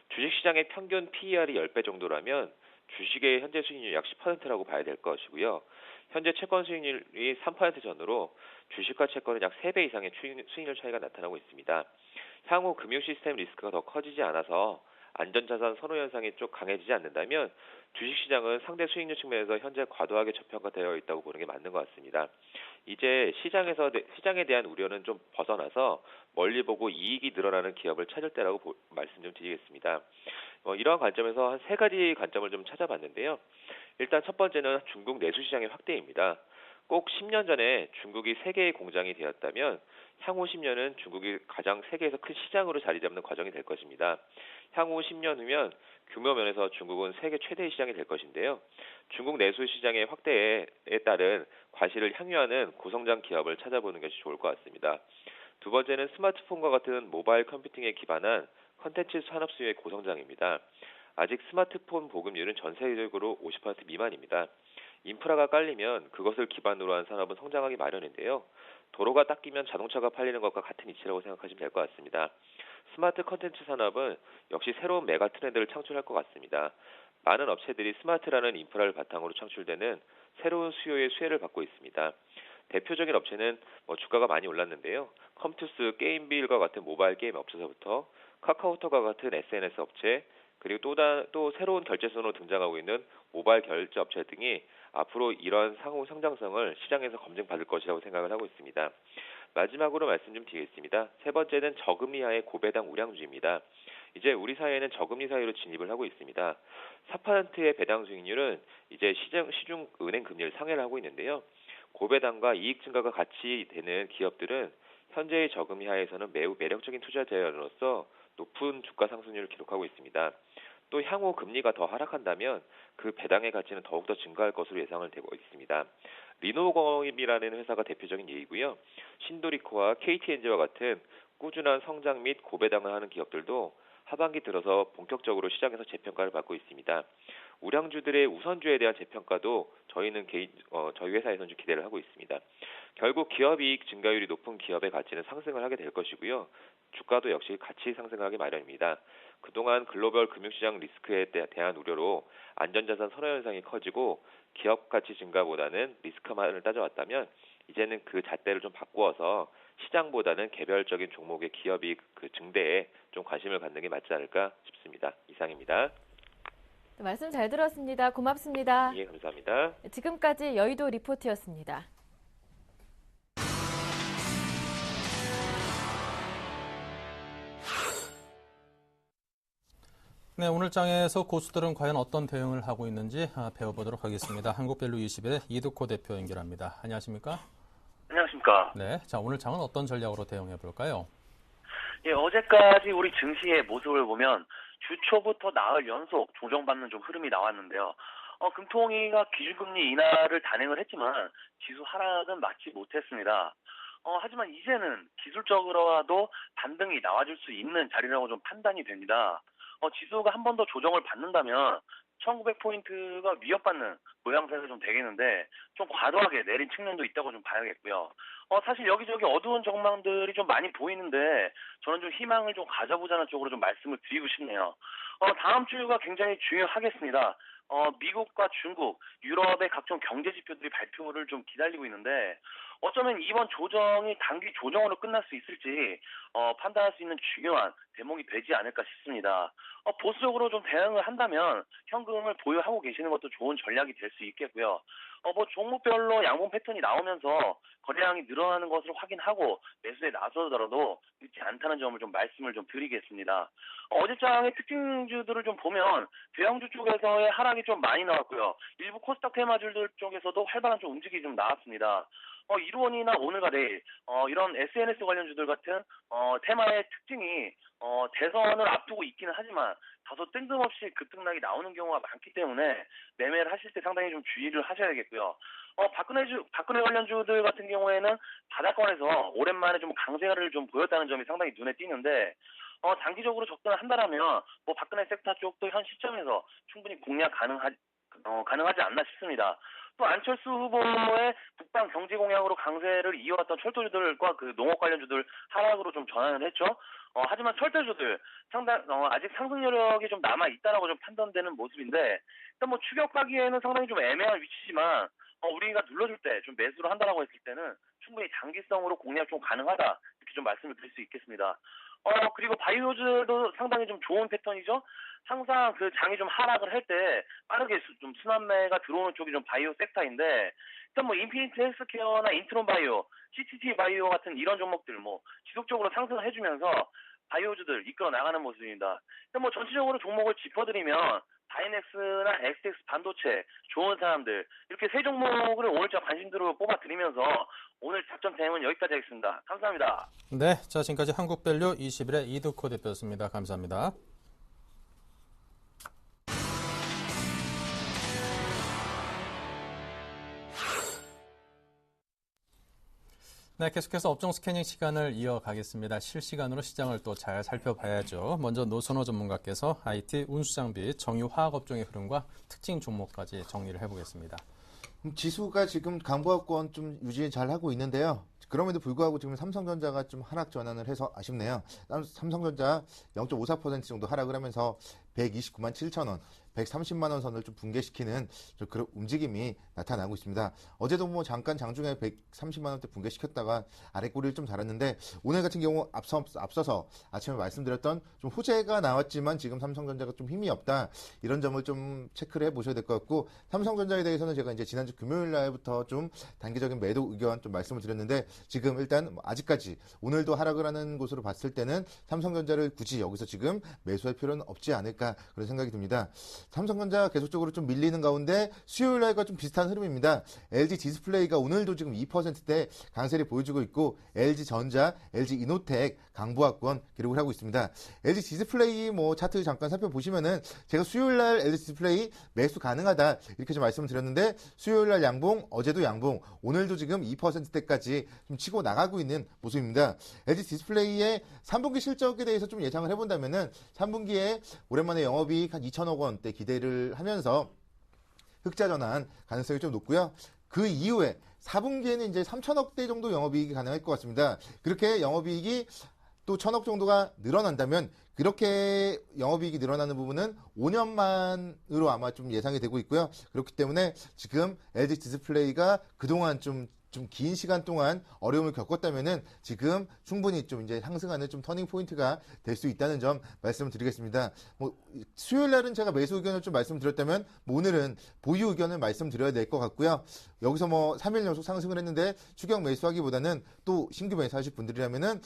주식시장의 평균 PER이 10배 정도라면 주식의 현재 수익률이 약 10%라고 봐야 될 것이고요. 현재 채권 수익률이 3% 전후로 주식과 채권은 약 3배 이상의 수익률 차이가 나타나고 있습니다. 향후 금융 시스템 리스크가 더 커지지 않아서 안전자산 선호 현상이 좀 강해지지 않는다면 주식시장은 상대 수익률 측면에서 현재 과도하게 저평가되어 있다고 보는 게 맞는 것 같습니다. 이제 시장에 대한 우려는 좀 벗어나서 멀리 보고 이익이 늘어나는 기업을 찾을 때라고 말씀 좀 드리겠습니다. 이러한 관점에서 한 세 가지 관점을 좀 찾아봤는데요. 일단 첫 번째는 중국 내수 시장의 확대입니다. 꼭 10년 전에 중국이 세계의 공장이 되었다면 향후 10년은 중국이 가장 세계에서 큰 시장으로 자리 잡는 과정이 될 것입니다. 향후 10년 후면 규모 면에서 중국은 세계 최대의 시장이 될 것인데요. 중국 내수 시장의 확대에 따른 과실을 향유하는 고성장 기업을 찾아보는 것이 좋을 것 같습니다. 두 번째는 스마트폰과 같은 모바일 컴퓨팅에 기반한 컨텐츠 산업 수요의 고성장입니다. 아직 스마트폰 보급률은 전 세계적으로 50% 미만입니다. 인프라가 깔리면 그것을 기반으로 한 산업은 성장하기 마련인데요. 도로가 닦이면 자동차가 팔리는 것과 같은 이치라고 생각하시면 될 것 같습니다. 스마트 컨텐츠 산업은 역시 새로운 메가 트렌드를 창출할 것 같습니다. 많은 업체들이 스마트라는 인프라를 바탕으로 창출되는 새로운 수요의 수혜를 받고 있습니다. 대표적인 업체는 주가가 많이 올랐는데요. 컴투스, 게임빌과 같은 모바일 게임 업체서부터 카카오톡과 같은 SNS 업체, 그리고 또 새로운 결제선으로 등장하고 있는 모바일 결제 업체 등이 앞으로 이러한 상호 성장성을 시장에서 검증받을 것이라고 생각을 하고 있습니다. 마지막으로 말씀 좀 드리겠습니다. 세 번째는 저금리 하의 고배당 우량주입니다. 이제 우리 사회는 저금리 사회로 진입을 하고 있습니다. 4%의 배당 수익률은 이제 시중 은행 금리를 상회를 하고 있는데요. 고배당과 이익 증가가 같이 되는 기업들은 현재의 저금리 하에서는 매우 매력적인 투자 대안으로서 높은 주가 상승률을 기록하고 있습니다. 또 향후 금리가 더 하락한다면 그 배당의 가치는 더욱더 증가할 것으로 예상을 되고 있습니다. 리노공업이라는 회사가 대표적인 예이고요. 신도리코와 KTNG와 같은 꾸준한 성장 및 고배당을 하는 기업들도 하반기 들어서 본격적으로 시장에서 재평가를 받고 있습니다. 우량주들의 우선주에 대한 재평가도 저희 회사에서는 좀 기대를 하고 있습니다. 결국 기업이익 증가율이 높은 기업의 가치는 상승을 하게 될 것이고요. 주가도 역시 같이 상승하기 마련입니다. 그동안 글로벌 금융시장 리스크에 대한 우려로 안전자산 선호 현상이 커지고 기업 가치 증가보다는 리스크만을 따져왔다면 이제는 그 잣대를 좀 바꾸어서 시장보다는 개별적인 종목의 기업이익 증대에 좀 관심을 갖는 게 맞지 않을까 싶습니다. 이상입니다. 네, 말씀 잘 들었습니다. 고맙습니다. 예, 감사합니다. 지금까지 여의도 리포트였습니다. 네, 오늘 장에서 고수들은 과연 어떤 대응을 하고 있는지 배워보도록 하겠습니다. 한국밸류21의 이두코 대표 연결합니다. 안녕하십니까? 안녕하십니까? 네, 자 오늘 장은 어떤 전략으로 대응해 볼까요? 예, 어제까지 우리 증시의 모습을 보면 주초부터 나흘 연속 조정받는 좀 흐름이 나왔는데요. 금통위가 기준금리 인하를 단행을 했지만 지수 하락은 막지 못했습니다. 하지만 이제는 기술적으로라도 반등이 나와줄 수 있는 자리라고 좀 판단이 됩니다. 지수가 한 번 더 조정을 받는다면 1900포인트가 위협받는 모양새가 좀 되겠는데 좀 과도하게 내린 측면도 있다고 좀 봐야겠고요. 사실 여기저기 어두운 전망들이 좀 많이 보이는데 저는 좀 희망을 좀 가져보자는 쪽으로 좀 말씀을 드리고 싶네요. 다음 주가 굉장히 중요하겠습니다. 미국과 중국, 유럽의 각종 경제 지표들이 발표를 좀 기다리고 있는데 어쩌면 이번 조정이 단기 조정으로 끝날 수 있을지 판단할 수 있는 중요한 대목이 되지 않을까 싶습니다. 보수적으로 좀 대응을 한다면 현금을 보유하고 계시는 것도 좋은 전략이 될 수 있겠고요. 종목별로 양봉 패턴이 나오면서 거래량이 늘어나는 것을 확인하고 매수에 나서더라도 늦지 않다는 점을 좀 말씀을 좀 드리겠습니다. 어제장의 특징주들을 좀 보면 대형주 쪽에서의 하락이 좀 많이 나왔고요. 일부 코스닥 테마주들 쪽에서도 활발한 좀 움직임이 좀 나왔습니다. 이루원이나 오늘과 내일 이런 SNS 관련주들 같은 테마의 특징이 대선을 앞두고 있기는 하지만 다소 뜬금없이 급등락이 나오는 경우가 많기 때문에 매매를 하실 때 상당히 좀 주의를 하셔야겠고요. 박근혜 관련주들 같은 경우에는 바닥권에서 오랜만에 좀 강세를 좀 보였다는 점이 상당히 눈에 띄는데 장기적으로 접근을 한다라면 박근혜 섹터 쪽도 현 시점에서 충분히 공략 가능하지 않나 싶습니다. 또 안철수 후보의 북방 경제 공약으로 강세를 이어왔던 철도주들과 그 농업 관련주들 하락으로 좀 전환을 했죠. 하지만 철도주들 아직 상승 여력이 좀 남아 있다라고 좀 판단되는 모습인데 일단 추격하기에는 상당히 좀 애매한 위치지만 우리가 눌러줄 때 좀 매수를 한다라고 했을 때는 충분히 장기성으로 공략 좀 가능하다 이렇게 좀 말씀을 드릴 수 있겠습니다. 그리고 바이오주도 상당히 좀 좋은 패턴이죠. 항상 그 장이 좀 하락을 할 때 빠르게 좀 순환매가 들어오는 쪽이 좀 바이오 섹터인데 일단 인피니트 헬스케어나 인트론 바이오, CTT 바이오 같은 이런 종목들 지속적으로 상승을 해주면서 바이오주들 이끌어 나가는 모습입니다. 일단 전체적으로 종목을 짚어드리면 다이넥스나 STX 반도체 좋은 사람들 이렇게 세 종목을 오늘자 관심도로 뽑아드리면서 오늘 작전 대응은 여기까지 하겠습니다. 감사합니다. 네, 자 지금까지 한국밸류 21의 이두코 대표였습니다. 감사합니다. 네, 계속해서 업종 스캐닝 시간을 이어가겠습니다. 실시간으로 시장을 또 잘 살펴봐야죠. 먼저 노선호 전문가께서 IT, 운수장비, 정유화학업종의 흐름과 특징 종목까지 정리를 해보겠습니다. 지수가 지금 강보합권 좀 유지 잘 하고 있는데요. 그럼에도 불구하고 지금 삼성전자가 좀 하락 전환을 해서 아쉽네요. 삼성전자 0.54% 정도 하락을 하면서 129만 7천 원, 130만 원 선을 좀 붕괴시키는 그런 움직임이 나타나고 있습니다. 어제도 잠깐 장중에 130만 원대 붕괴시켰다가 아래 꼬리를 좀 달았는데 오늘 같은 경우 앞서서 아침에 말씀드렸던 좀 호재가 나왔지만 지금 삼성전자가 좀 힘이 없다 이런 점을 좀 체크를 해보셔야 될 것 같고 삼성전자에 대해서는 제가 이제 지난주 금요일 날부터 좀 단기적인 매도 의견 좀 말씀을 드렸는데 지금 일단 아직까지 오늘도 하락을 하는 곳으로 봤을 때는 삼성전자를 굳이 여기서 지금 매수할 필요는 없지 않을까 그런 생각이 듭니다. 삼성전자 계속적으로 좀 밀리는 가운데 수요일 날과 좀 비슷한 흐름입니다. LG 디스플레이가 오늘도 지금 2%대 강세를 보여주고 있고 LG전자, LG이노텍 강보합권 기록을 하고 있습니다. LG 디스플레이 차트 잠깐 살펴보시면은 제가 수요일 날 LG 디스플레이 매수 가능하다 이렇게 좀 말씀을 드렸는데 수요일 날 양봉, 어제도 양봉, 오늘도 지금 2%대까지 좀 치고 나가고 있는 모습입니다. LG 디스플레이의 3분기 실적에 대해서 좀 예상을 해본다면은 3분기에 오랜만에 영업이익 한 2천억 원대 기대를 하면서 흑자 전환 가능성이 좀 높고요. 그 이후에 4분기에는 이제 3천억대 정도 영업이익이 가능할 것 같습니다. 그렇게 영업이익이 또 1천억 정도가 늘어난다면 그렇게 영업이익이 늘어나는 부분은 5년만으로 아마 좀 예상이 되고 있고요. 그렇기 때문에 지금 LG 디스플레이가 그동안 좀 긴 시간 동안 어려움을 겪었다면은 지금 충분히 좀 이제 상승하는 좀 터닝 포인트가 될 수 있다는 점 말씀을 드리겠습니다. 수요일 날은 제가 매수 의견을 좀 말씀드렸다면 오늘은 보유 의견을 말씀드려야 될 것 같고요. 여기서 3일 연속 상승을 했는데 추격 매수하기보다는 또 신규 매수하실 분들이라면은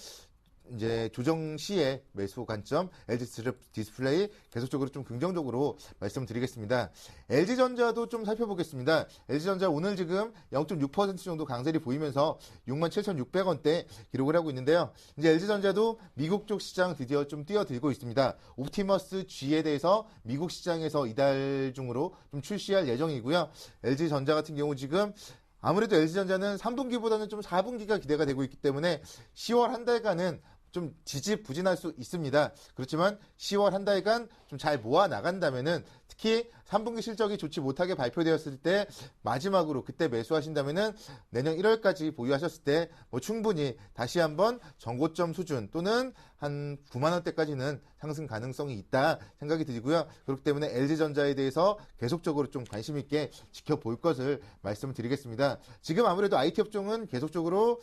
이제 조정 시에 매수 관점 LG 디스플레이 계속적으로 좀 긍정적으로 말씀드리겠습니다. LG전자도 좀 살펴보겠습니다. LG전자 오늘 지금 0.6% 정도 강세를 보이면서 67,600원대 기록을 하고 있는데요. 이제 LG전자도 미국 쪽 시장 드디어 좀 뛰어들고 있습니다. 옵티머스 G에 대해서 미국 시장에서 이달 중으로 좀 출시할 예정이고요. LG전자 같은 경우 지금 아무래도 LG전자는 3분기보다는 좀 4분기가 기대가 되고 있기 때문에 10월 한 달간은 좀 지지부진할 수 있습니다. 그렇지만 10월 한 달간 좀 잘 모아 나간다면은 특히 3분기 실적이 좋지 못하게 발표되었을 때 마지막으로 그때 매수하신다면은 내년 1월까지 보유하셨을 때 충분히 다시 한번 정고점 수준 또는 한 9만 원대까지는 상승 가능성이 있다 생각이 들고요. 그렇기 때문에 LG전자에 대해서 계속적으로 좀 관심 있게 지켜볼 것을 말씀드리겠습니다. 지금 아무래도 IT 업종은 계속적으로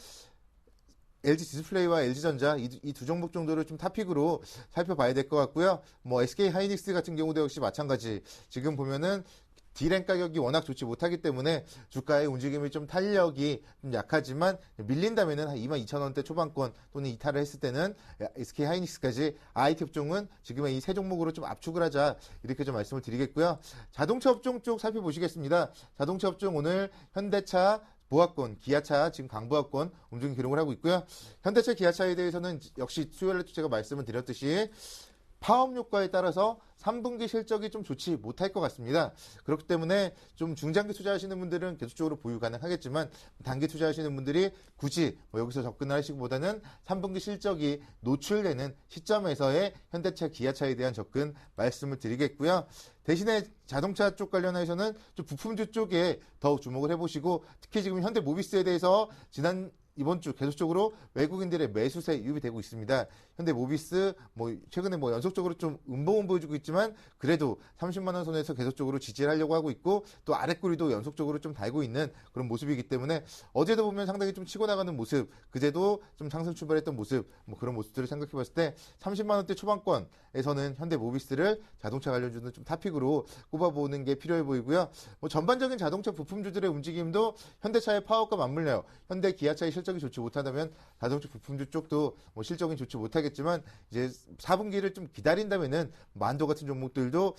LG 디스플레이와 LG전자 이 두 종목 정도를 좀 탑픽으로 살펴봐야 될 것 같고요. SK 하이닉스 같은 경우도 역시 마찬가지. 지금 보면은 D램 가격이 워낙 좋지 못하기 때문에 주가의 움직임이 좀 탄력이 좀 약하지만 밀린다면은 한 22,000원대 초반권 또는 이탈을 했을 때는 SK 하이닉스까지 IT 업종은 지금의 이 세 종목으로 좀 압축을 하자 이렇게 좀 말씀을 드리겠고요. 자동차 업종 쪽 살펴보시겠습니다. 자동차 업종 오늘 현대차 보합권, 기아차 지금 강보합권 움직임 기록을 하고 있고요. 현대차, 기아차에 대해서는 역시 수요일에도 제가 말씀을 드렸듯이 파업 효과에 따라서 3분기 실적이 좀 좋지 못할 것 같습니다. 그렇기 때문에 좀 중장기 투자하시는 분들은 계속적으로 보유 가능하겠지만 단기 투자하시는 분들이 굳이 여기서 접근하시기보다는 3분기 실적이 노출되는 시점에서의 현대차, 기아차에 대한 접근 말씀을 드리겠고요. 대신에 자동차 쪽 관련해서는 좀 부품주 쪽에 더 주목을 해보시고 특히 지금 현대모비스에 대해서 이번 주 계속적으로 외국인들의 매수세 유입이 되고 있습니다. 현대모비스 최근에 연속적으로 좀 음봉은 보여주고 있지만 그래도 30만 원 선에서 계속적으로 지지를 하려고 하고 있고 또 아랫구리도 연속적으로 좀 달고 있는 그런 모습이기 때문에 어제도 보면 상당히 좀 치고 나가는 모습, 그제도 좀 상승 출발했던 모습, 그런 모습들을 생각해 봤을 때 30만 원대 초반권에서는 현대모비스를 자동차 관련주는 좀 탑픽으로 꼽아보는 게 필요해 보이고요. 전반적인 자동차 부품주들의 움직임도 현대차의 파워가 맞물려요. 현대, 기아차의 실적이 좋지 못하다면 자동차 부품주 쪽도 실적이 좋지 못하겠지만 이제 4분기를 좀 기다린다면은 만도 같은 종목들도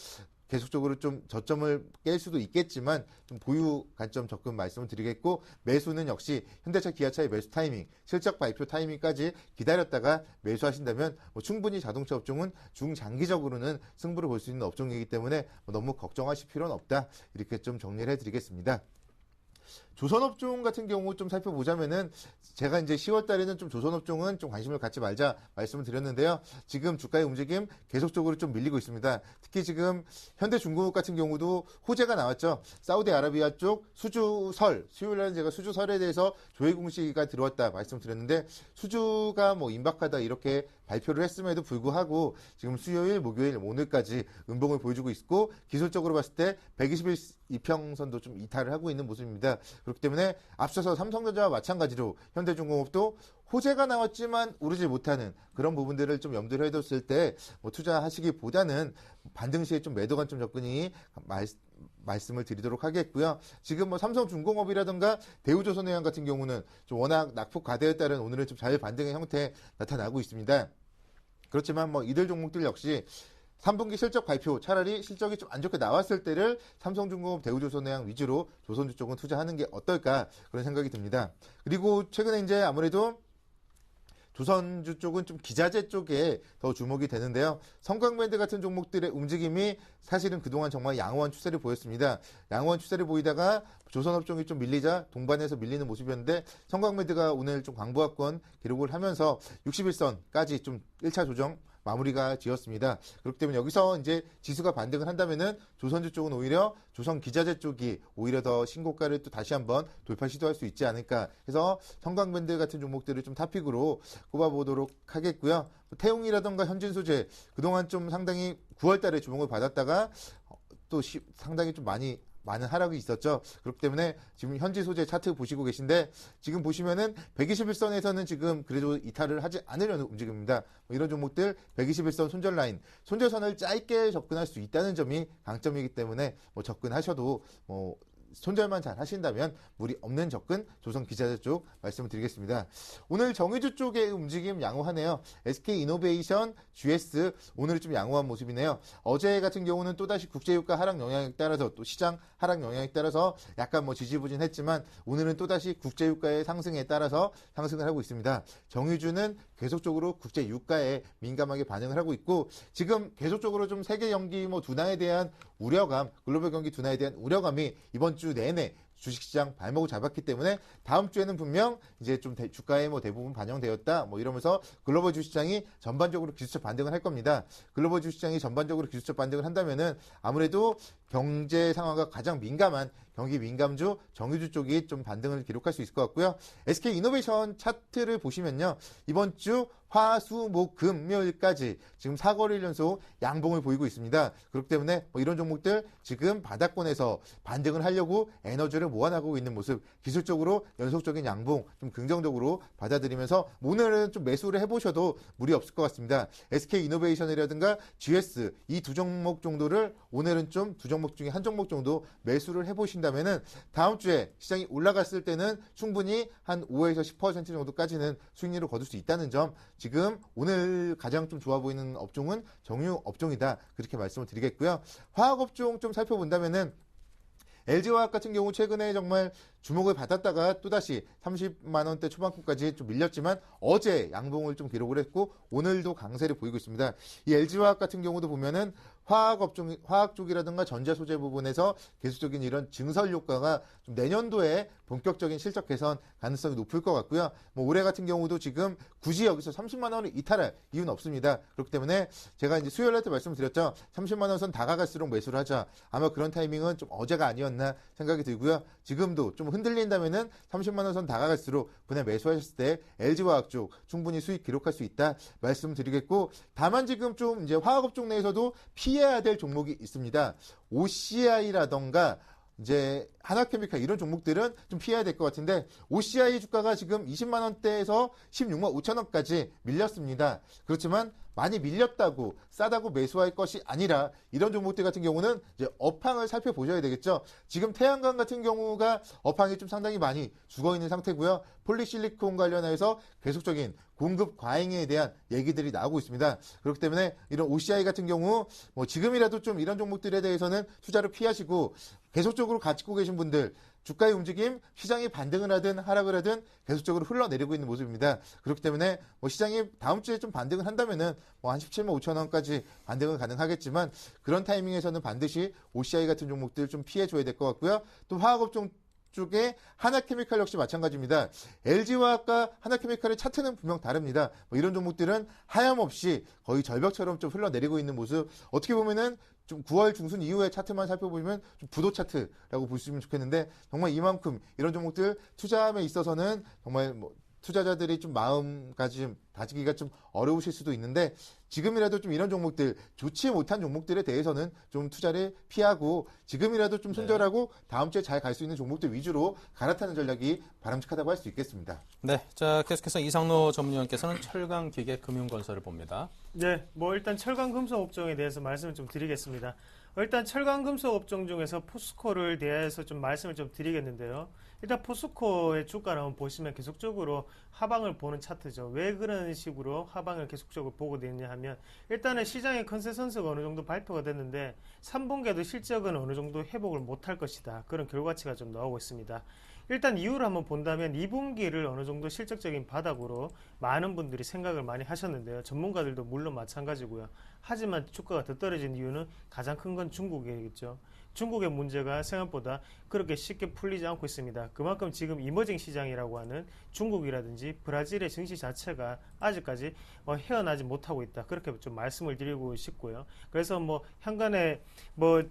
계속적으로 좀 저점을 깰 수도 있겠지만 좀 보유 관점 접근 말씀을 드리겠고 매수는 역시 현대차, 기아차의 매수 타이밍, 실적 발표 타이밍까지 기다렸다가 매수하신다면 충분히 자동차 업종은 중장기적으로는 승부를 볼 수 있는 업종이기 때문에 너무 걱정하실 필요는 없다. 이렇게 좀 정리를 해드리겠습니다. 조선업종 같은 경우 좀 살펴보자면은 제가 이제 10월 달에는 좀 조선업종은 좀 관심을 갖지 말자 말씀을 드렸는데요. 지금 주가의 움직임 계속적으로 좀 밀리고 있습니다. 특히 지금 현대중공업 같은 경우도 호재가 나왔죠. 사우디아라비아 쪽 수요일날은 제가 수주설에 대해서 조회 공시가 들어왔다 말씀드렸는데 수주가 임박하다 이렇게 발표를 했음에도 불구하고 지금 수요일, 목요일, 오늘까지 음봉을 보여주고 있고 기술적으로 봤을 때 121 이평선도 좀 이탈을 하고 있는 모습입니다. 그렇기 때문에 앞서서 삼성전자와 마찬가지로 현대중공업도 호재가 나왔지만 오르지 못하는 그런 부분들을 좀 염두를 해뒀을 때 투자하시기보다는 반등 시에 좀 매도 관점 접근이 말씀을 드리도록 하겠고요. 지금 삼성중공업이라든가 대우조선해양 같은 경우는 좀 워낙 낙폭 과대에 따른 오늘은 좀 자율반등의 형태 나타나고 있습니다. 그렇지만 이들 종목들 역시 3분기 실적 발표, 차라리 실적이 좀 안 좋게 나왔을 때를 삼성중공업, 대우조선해양 위주로 조선주 쪽은 투자하는 게 어떨까 그런 생각이 듭니다. 그리고 최근에 이제 아무래도 조선주 쪽은 좀 기자재 쪽에 더 주목이 되는데요. 성광밴드 같은 종목들의 움직임이 사실은 그동안 정말 양호한 추세를 보였습니다. 양호한 추세를 보이다가 조선업종이 좀 밀리자 동반해서 밀리는 모습이었는데 성광밴드가 오늘 좀 광부하권 기록을 하면서 61선까지 좀 1차 조정 마무리가 지었습니다. 그렇기 때문에 여기서 이제 지수가 반등을 한다면은 조선주 쪽은 오히려 조선 기자재 쪽이 오히려 더 신고가를 또 다시 한번 돌파 시도할 수 있지 않을까 해서 성광밴드 같은 종목들을 좀 탑픽으로 꼽아보도록 하겠고요. 태웅이라던가 현진소재 그동안 좀 상당히 9월 달에 주목을 받았다가 또 상당히 좀 많은 하락이 있었죠. 그렇기 때문에 지금 현지 소재 차트 보시고 계신데 지금 보시면은 121선에서는 지금 그래도 이탈을 하지 않으려는 움직임입니다. 이런 종목들 121선 손절 라인, 손절선을 짧게 접근할 수 있다는 점이 강점이기 때문에 접근하셔도 손절만 잘 하신다면 무리 없는 접근 조선 기자재 쪽 말씀을 드리겠습니다. 오늘 정유주 쪽의 움직임 양호하네요. SK이노베이션, GS 오늘 좀 양호한 모습이네요. 어제 같은 경우는 또다시 국제유가 하락 영향에 따라서 또 시장 하락 영향에 따라서 약간 지지부진했지만 오늘은 또다시 국제유가의 상승에 따라서 상승을 하고 있습니다. 정유주는 계속적으로 국제유가에 민감하게 반응을 하고 있고 지금 계속적으로 좀 세계 경기 둔화에 대한 우려감, 글로벌 경기 둔화에 대한 우려감이 이번 주 내내 주식시장 발목을 잡았기 때문에 다음 주에는 분명 이제 좀 주가에 대부분 반영되었다 이러면서 글로벌 주식시장이 전반적으로 기술적 반등을 할 겁니다. 글로벌 주식시장이 전반적으로 기술적 반등을 한다면은 아무래도 경제 상황과 가장 민감한 경기 민감주 정유주 쪽이 좀 반등을 기록할 수 있을 것 같고요. SK이노베이션 차트를 보시면요. 이번 주 화, 수, 목, 금요일까지 지금 4거래일 연속 양봉을 보이고 있습니다. 그렇기 때문에 이런 종목들 지금 바닥권에서 반등을 하려고 에너지를 모아나가고 있는 모습 기술적으로 연속적인 양봉 좀 긍정적으로 받아들이면서 오늘은 좀 매수를 해보셔도 무리 없을 것 같습니다. SK이노베이션이라든가 GS 이 두 종목 정도를 오늘은 좀 두 종목 중에 한 종목 정도 매수를 해보신다면은 다음 주에 시장이 올라갔을 때는 충분히 한 5에서 10% 정도까지는 수익률을 거둘 수 있다는 점 지금 오늘 가장 좀 좋아 보이는 업종은 정유 업종이다. 그렇게 말씀을 드리겠고요. 화학 업종 좀 살펴본다면은 LG화학 같은 경우 최근에 정말 주목을 받았다가 또다시 30만 원대 초반권까지 좀 밀렸지만 어제 양봉을 좀 기록을 했고 오늘도 강세를 보이고 있습니다. 이 LG화학 같은 경우도 보면은 화학 쪽이라든가 전자 소재 부분에서 계속적인 이런 증설 효과가 좀 내년도에 본격적인 실적 개선 가능성이 높을 것 같고요. 뭐 올해 같은 경우도 지금 굳이 여기서 30만 원을 이탈할 이유는 없습니다. 그렇기 때문에 제가 이제 수요일 날 때 말씀드렸죠. 30만 원 선 다가갈수록 매수를 하자. 아마 그런 타이밍은 좀 어제가 아니었나 생각이 들고요. 지금도 좀 흔들린다면은 30만 원 선 다가갈수록 분해 매수하셨을 때 LG화학 쪽 충분히 수익 기록할 수 있다 말씀드리겠고, 다만 지금 좀 이제 화학업종 내에서도 피해야 될 종목이 있습니다. OCI라던가 이제 하나케미칼 이런 종목들은 좀 피해야 될 것 같은데, OCI 주가가 지금 20만 원대에서 16만 5천 원까지 밀렸습니다. 그렇지만 많이 밀렸다고 싸다고 매수할 것이 아니라 이런 종목들 같은 경우는 이제 업황을 살펴보셔야 되겠죠. 지금 태양광 같은 경우가 업황이 좀 상당히 많이 죽어 있는 상태고요. 폴리실리콘 관련해서 계속적인 공급 과잉에 대한 얘기들이 나오고 있습니다. 그렇기 때문에 이런 OCI 같은 경우 뭐 지금이라도 좀 이런 종목들에 대해서는 투자를 피하시고, 계속적으로 가지고 계신 분들 주가의 움직임, 시장이 반등을 하든 하락을 하든 계속적으로 흘러내리고 있는 모습입니다. 그렇기 때문에 뭐 시장이 다음 주에 좀 반등을 한다면은 뭐 한 17만 5천 원까지 반등은 가능하겠지만, 그런 타이밍에서는 반드시 OCI 같은 종목들 좀 피해줘야 될 것 같고요. 또 화학업종 쪽에 하나케미칼 역시 마찬가지입니다. LG화학과 하나케미칼의 차트는 분명 다릅니다. 뭐 이런 종목들은 하염없이 거의 절벽처럼 좀 흘러내리고 있는 모습, 어떻게 보면은 좀 9월 중순 이후에 차트만 살펴보면 좀 부도 차트라고 보시면 좋겠는데, 정말 이만큼 이런 종목들 투자함에 있어서는 정말 뭐 투자자들이 좀 마음가짐 다지기가 좀 어려우실 수도 있는데, 지금이라도 좀 이런 종목들, 좋지 못한 종목들에 대해서는 좀 투자를 피하고 지금이라도 좀 손절하고 다음 주에 잘 갈 수 있는 종목들 위주로 갈아타는 전략이 바람직하다고 할 수 있겠습니다. 네, 자 계속해서 이상로 전문위원께서는 철강, 기계, 금융건설을 봅니다. 네, 뭐 일단 철강 금속 업종에 대해서 말씀을 좀 드리겠습니다. 일단 철강 금속 업종 중에서 포스코를 대해서 좀 말씀을 좀 드리겠는데요. 일단 포스코의 주가를 한번 보시면 계속적으로 하방을 보는 차트죠. 왜 그런 식으로 하방을 계속적으로 보고 되느냐 하면, 일단은 시장의 컨센서스가 어느 정도 발표가 됐는데 3분기에도 실적은 어느 정도 회복을 못할 것이다. 그런 결과치가 좀 나오고 있습니다. 일단 이유를 한번 본다면 2분기를 어느 정도 실적적인 바닥으로 많은 분들이 생각을 많이 하셨는데요. 전문가들도 물론 마찬가지고요. 하지만 주가가 더 떨어진 이유는 가장 큰 건 중국이겠죠. 중국의 문제가 생각보다 그렇게 쉽게 풀리지 않고 있습니다. 그만큼 지금 이머징 시장이라고 하는 중국이라든지 브라질의 증시 자체가 아직까지 헤어나지 못하고 있다. 그렇게 좀 말씀을 드리고 싶고요. 그래서 뭐 현관에 뭐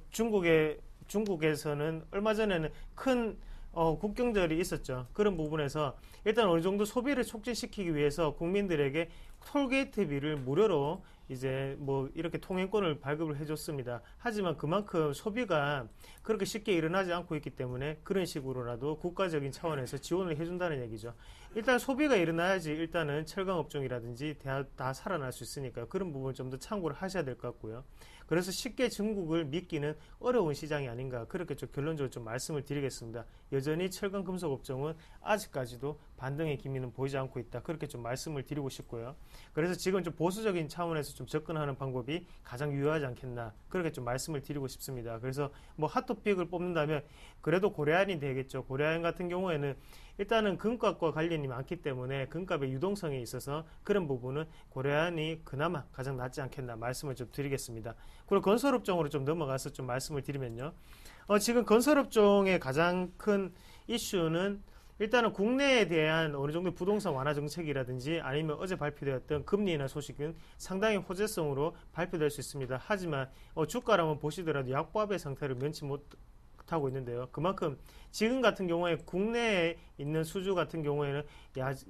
중국에서는 얼마 전에는 큰 국경절이 있었죠. 그런 부분에서 일단 어느 정도 소비를 촉진시키기 위해서 국민들에게 톨게이트비를 무료로 이제 뭐 이렇게 통행권을 발급을 해줬습니다. 하지만 그만큼 소비가 그렇게 쉽게 일어나지 않고 있기 때문에 그런 식으로라도 국가적인 차원에서 지원을 해준다는 얘기죠. 일단 소비가 일어나야지 일단은 철강업종이라든지 다 살아날 수 있으니까요. 그런 부분 좀 더 참고를 하셔야 될 것 같고요. 그래서 쉽게 중국을 믿기는 어려운 시장이 아닌가, 그렇게 좀 결론적으로 좀 말씀을 드리겠습니다. 여전히 철강 금속 업종은 아직까지도 반등의 기미는 보이지 않고 있다. 그렇게 좀 말씀을 드리고 싶고요. 그래서 지금 좀 보수적인 차원에서 좀 접근하는 방법이 가장 유효하지 않겠나, 그렇게 좀 말씀을 드리고 싶습니다. 그래서 뭐 핫토픽을 뽑는다면 그래도 고려안이 되겠죠. 고려안 같은 경우에는 일단은 금값과 관련이 많기 때문에 금값의 유동성에 있어서 그런 부분은 고려안이 그나마 가장 낫지 않겠나 말씀을 좀 드리겠습니다. 그리고 건설업종으로 좀 넘어가서 좀 말씀을 드리면요. 지금 건설업종의 가장 큰 이슈는 일단은 국내에 대한 어느 정도 부동산 완화 정책이라든지 아니면 어제 발표되었던 금리 인하 소식은 상당히 호재성으로 발표될 수 있습니다. 하지만 주가를 한번 보시더라도 약보합의 상태를 면치 못하고 있는데요. 그만큼 지금 같은 경우에 국내에 있는 수주 같은 경우에는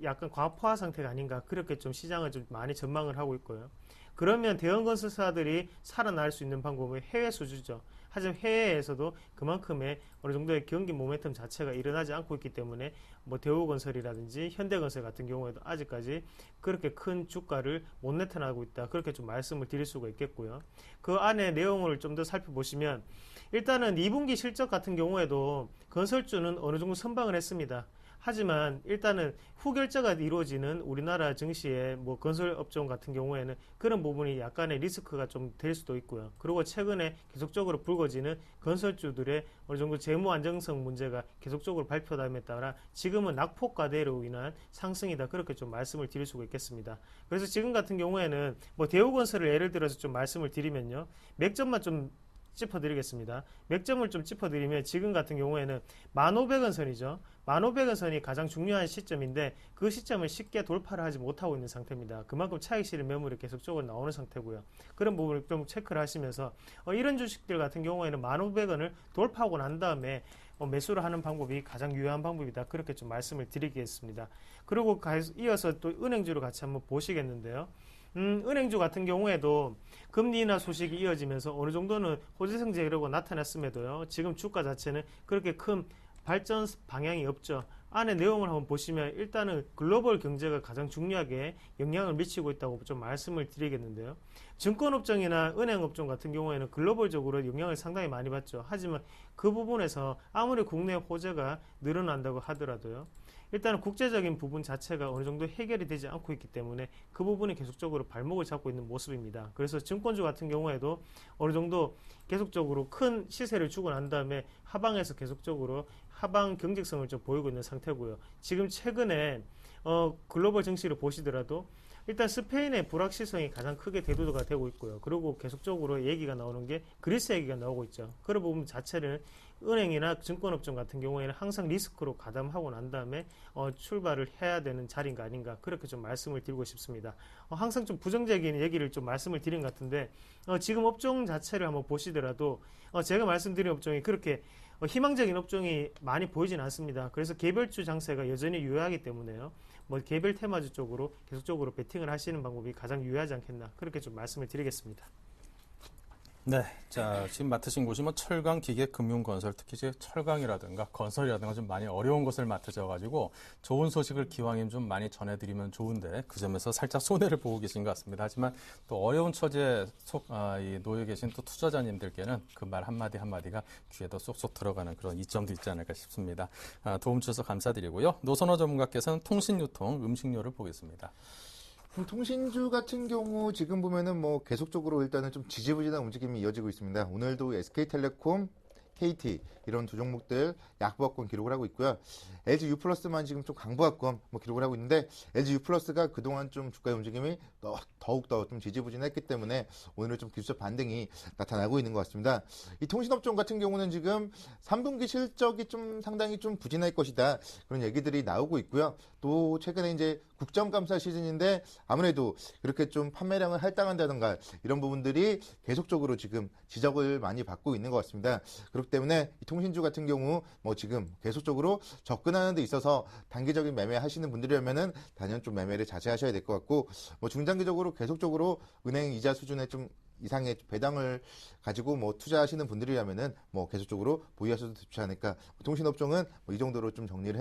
약간 과포화 상태가 아닌가, 그렇게 좀 시장을 좀 많이 전망을 하고 있고요. 그러면 대형 건설사들이 살아날 수 있는 방법은 해외 수주죠. 하지만 해외에서도 그만큼의 어느 정도의 경기 모멘텀 자체가 일어나지 않고 있기 때문에 뭐 대우건설이라든지 현대건설 같은 경우에도 아직까지 그렇게 큰 주가를 못 나타나고 있다. 그렇게 좀 말씀을 드릴 수가 있겠고요. 그 안에 내용을 좀 더 살펴보시면 일단은 2분기 실적 같은 경우에도 건설주는 어느 정도 선방을 했습니다. 하지만 일단은 후결제가 이루어지는 우리나라 증시의 뭐 건설 업종 같은 경우에는 그런 부분이 약간의 리스크가 좀 될 수도 있고요. 그리고 최근에 계속적으로 불거지는 건설주들의 어느 정도 재무 안정성 문제가 계속적으로 발표됨에 따라 지금은 낙폭과대로 인한 상승이다. 그렇게 좀 말씀을 드릴 수가 있겠습니다. 그래서 지금 같은 경우에는 뭐 대우건설을 예를 들어서 좀 말씀을 드리면요. 맥점만 좀 짚어드리겠습니다. 맥점을 좀 짚어드리면 지금 같은 경우에는 1,500원 선이죠. 1,500원 선이 가장 중요한 시점인데 그 시점을 쉽게 돌파를 하지 못하고 있는 상태입니다. 그만큼 차익 실현 매물이 계속적으로 나오는 상태고요. 그런 부분을 좀 체크를 하시면서 이런 주식들 같은 경우에는 1,500원을 돌파하고 난 다음에 매수를 하는 방법이 가장 유효한 방법이다. 그렇게 좀 말씀을 드리겠습니다. 그리고 이어서 또 은행주를 같이 한번 보시겠는데요. 은행주 같은 경우에도 금리 인하 소식이 이어지면서 어느 정도는 호재성 재료가 나타났음에도요. 지금 주가 자체는 그렇게 큰 발전 방향이 없죠. 안에 내용을 한번 보시면 일단은 글로벌 경제가 가장 중요하게 영향을 미치고 있다고 좀 말씀을 드리겠는데요. 증권업종이나 은행업종 같은 경우에는 글로벌적으로 영향을 상당히 많이 받죠. 하지만 그 부분에서 아무리 국내 호재가 늘어난다고 하더라도요. 일단은 국제적인 부분 자체가 어느 정도 해결이 되지 않고 있기 때문에 그 부분이 계속적으로 발목을 잡고 있는 모습입니다. 그래서 증권주 같은 경우에도 어느 정도 계속적으로 큰 시세를 주고 난 다음에 하방에서 계속적으로 하방 경직성을 좀 보이고 있는 상태고요. 지금 최근에 글로벌 증시를 보시더라도 일단 스페인의 불확실성이 가장 크게 대두가 되고 있고요. 그리고 계속적으로 얘기가 나오는 게 그리스 얘기가 나오고 있죠. 그런 부분 자체를 은행이나 증권업종 같은 경우에는 항상 리스크로 가담하고 난 다음에 출발을 해야 되는 자리인가 아닌가 그렇게 좀 말씀을 드리고 싶습니다. 항상 좀 부정적인 얘기를 좀 말씀을 드린 것 같은데 지금 업종 자체를 한번 보시더라도 제가 말씀드린 업종이 그렇게 희망적인 업종이 많이 보이진 않습니다. 그래서 개별주 장세가 여전히 유효하기 때문에요. 뭐 개별 테마주 쪽으로 계속적으로 베팅을 하시는 방법이 가장 유효하지 않겠나 그렇게 좀 말씀을 드리겠습니다. 네, 자 지금 맡으신 곳이 뭐 철강, 기계, 금융, 건설, 특히 이제 철강이라든가 건설이라든가 좀 많이 어려운 것을 맡으셔가지고 좋은 소식을 기왕이면 좀 많이 전해드리면 좋은데 그 점에서 살짝 손해를 보고 계신 것 같습니다. 하지만 또 어려운 처지에 놓여 계신 또 투자자님들께는 그 말 한마디 한마디가 귀에도 쏙쏙 들어가는 그런 이점도 있지 않을까 싶습니다. 도움 주셔서 감사드리고요. 노선호 전문가께서는 통신유통, 음식료를 보겠습니다. 통신주 같은 경우 지금 보면은 뭐 계속적으로 일단은 좀 지지부진한 움직임이 이어지고 있습니다. 오늘도 SK텔레콤, KT 이런 두 종목들 약보합권 기록을 하고 있고요. LG U+만 지금 좀 강보합권 기록을 하고 있는데 LG U+가 그동안 좀 주가의 움직임이 더욱더 좀 지지부진했기 때문에 오늘은 좀 기술적 반등이 나타나고 있는 것 같습니다. 이 통신업종 같은 경우는 지금 3분기 실적이 좀 상당히 좀 부진할 것이다. 그런 얘기들이 나오고 있고요. 또 최근에 이제 국정감사 시즌인데 아무래도 그렇게 좀 판매량을 할당한다든가 이런 부분들이 계속적으로 지금 지적을 많이 받고 있는 것 같습니다. 그렇기 때문에 이 통신주 같은 경우 뭐 지금 계속적으로 접근하는 데 있어서 단기적인 매매 하시는 분들이라면은 단연 좀 매매를 자제하셔야 될 것 같고 뭐 중장기적으로 계속적으로 은행 이자 수준의 좀 이상의 배당을 가지고 뭐 투자하시는 분들이라면은 뭐 계속적으로 보유하셔도 좋지 않을까. 통신업종은 뭐 이 정도로 좀 정리를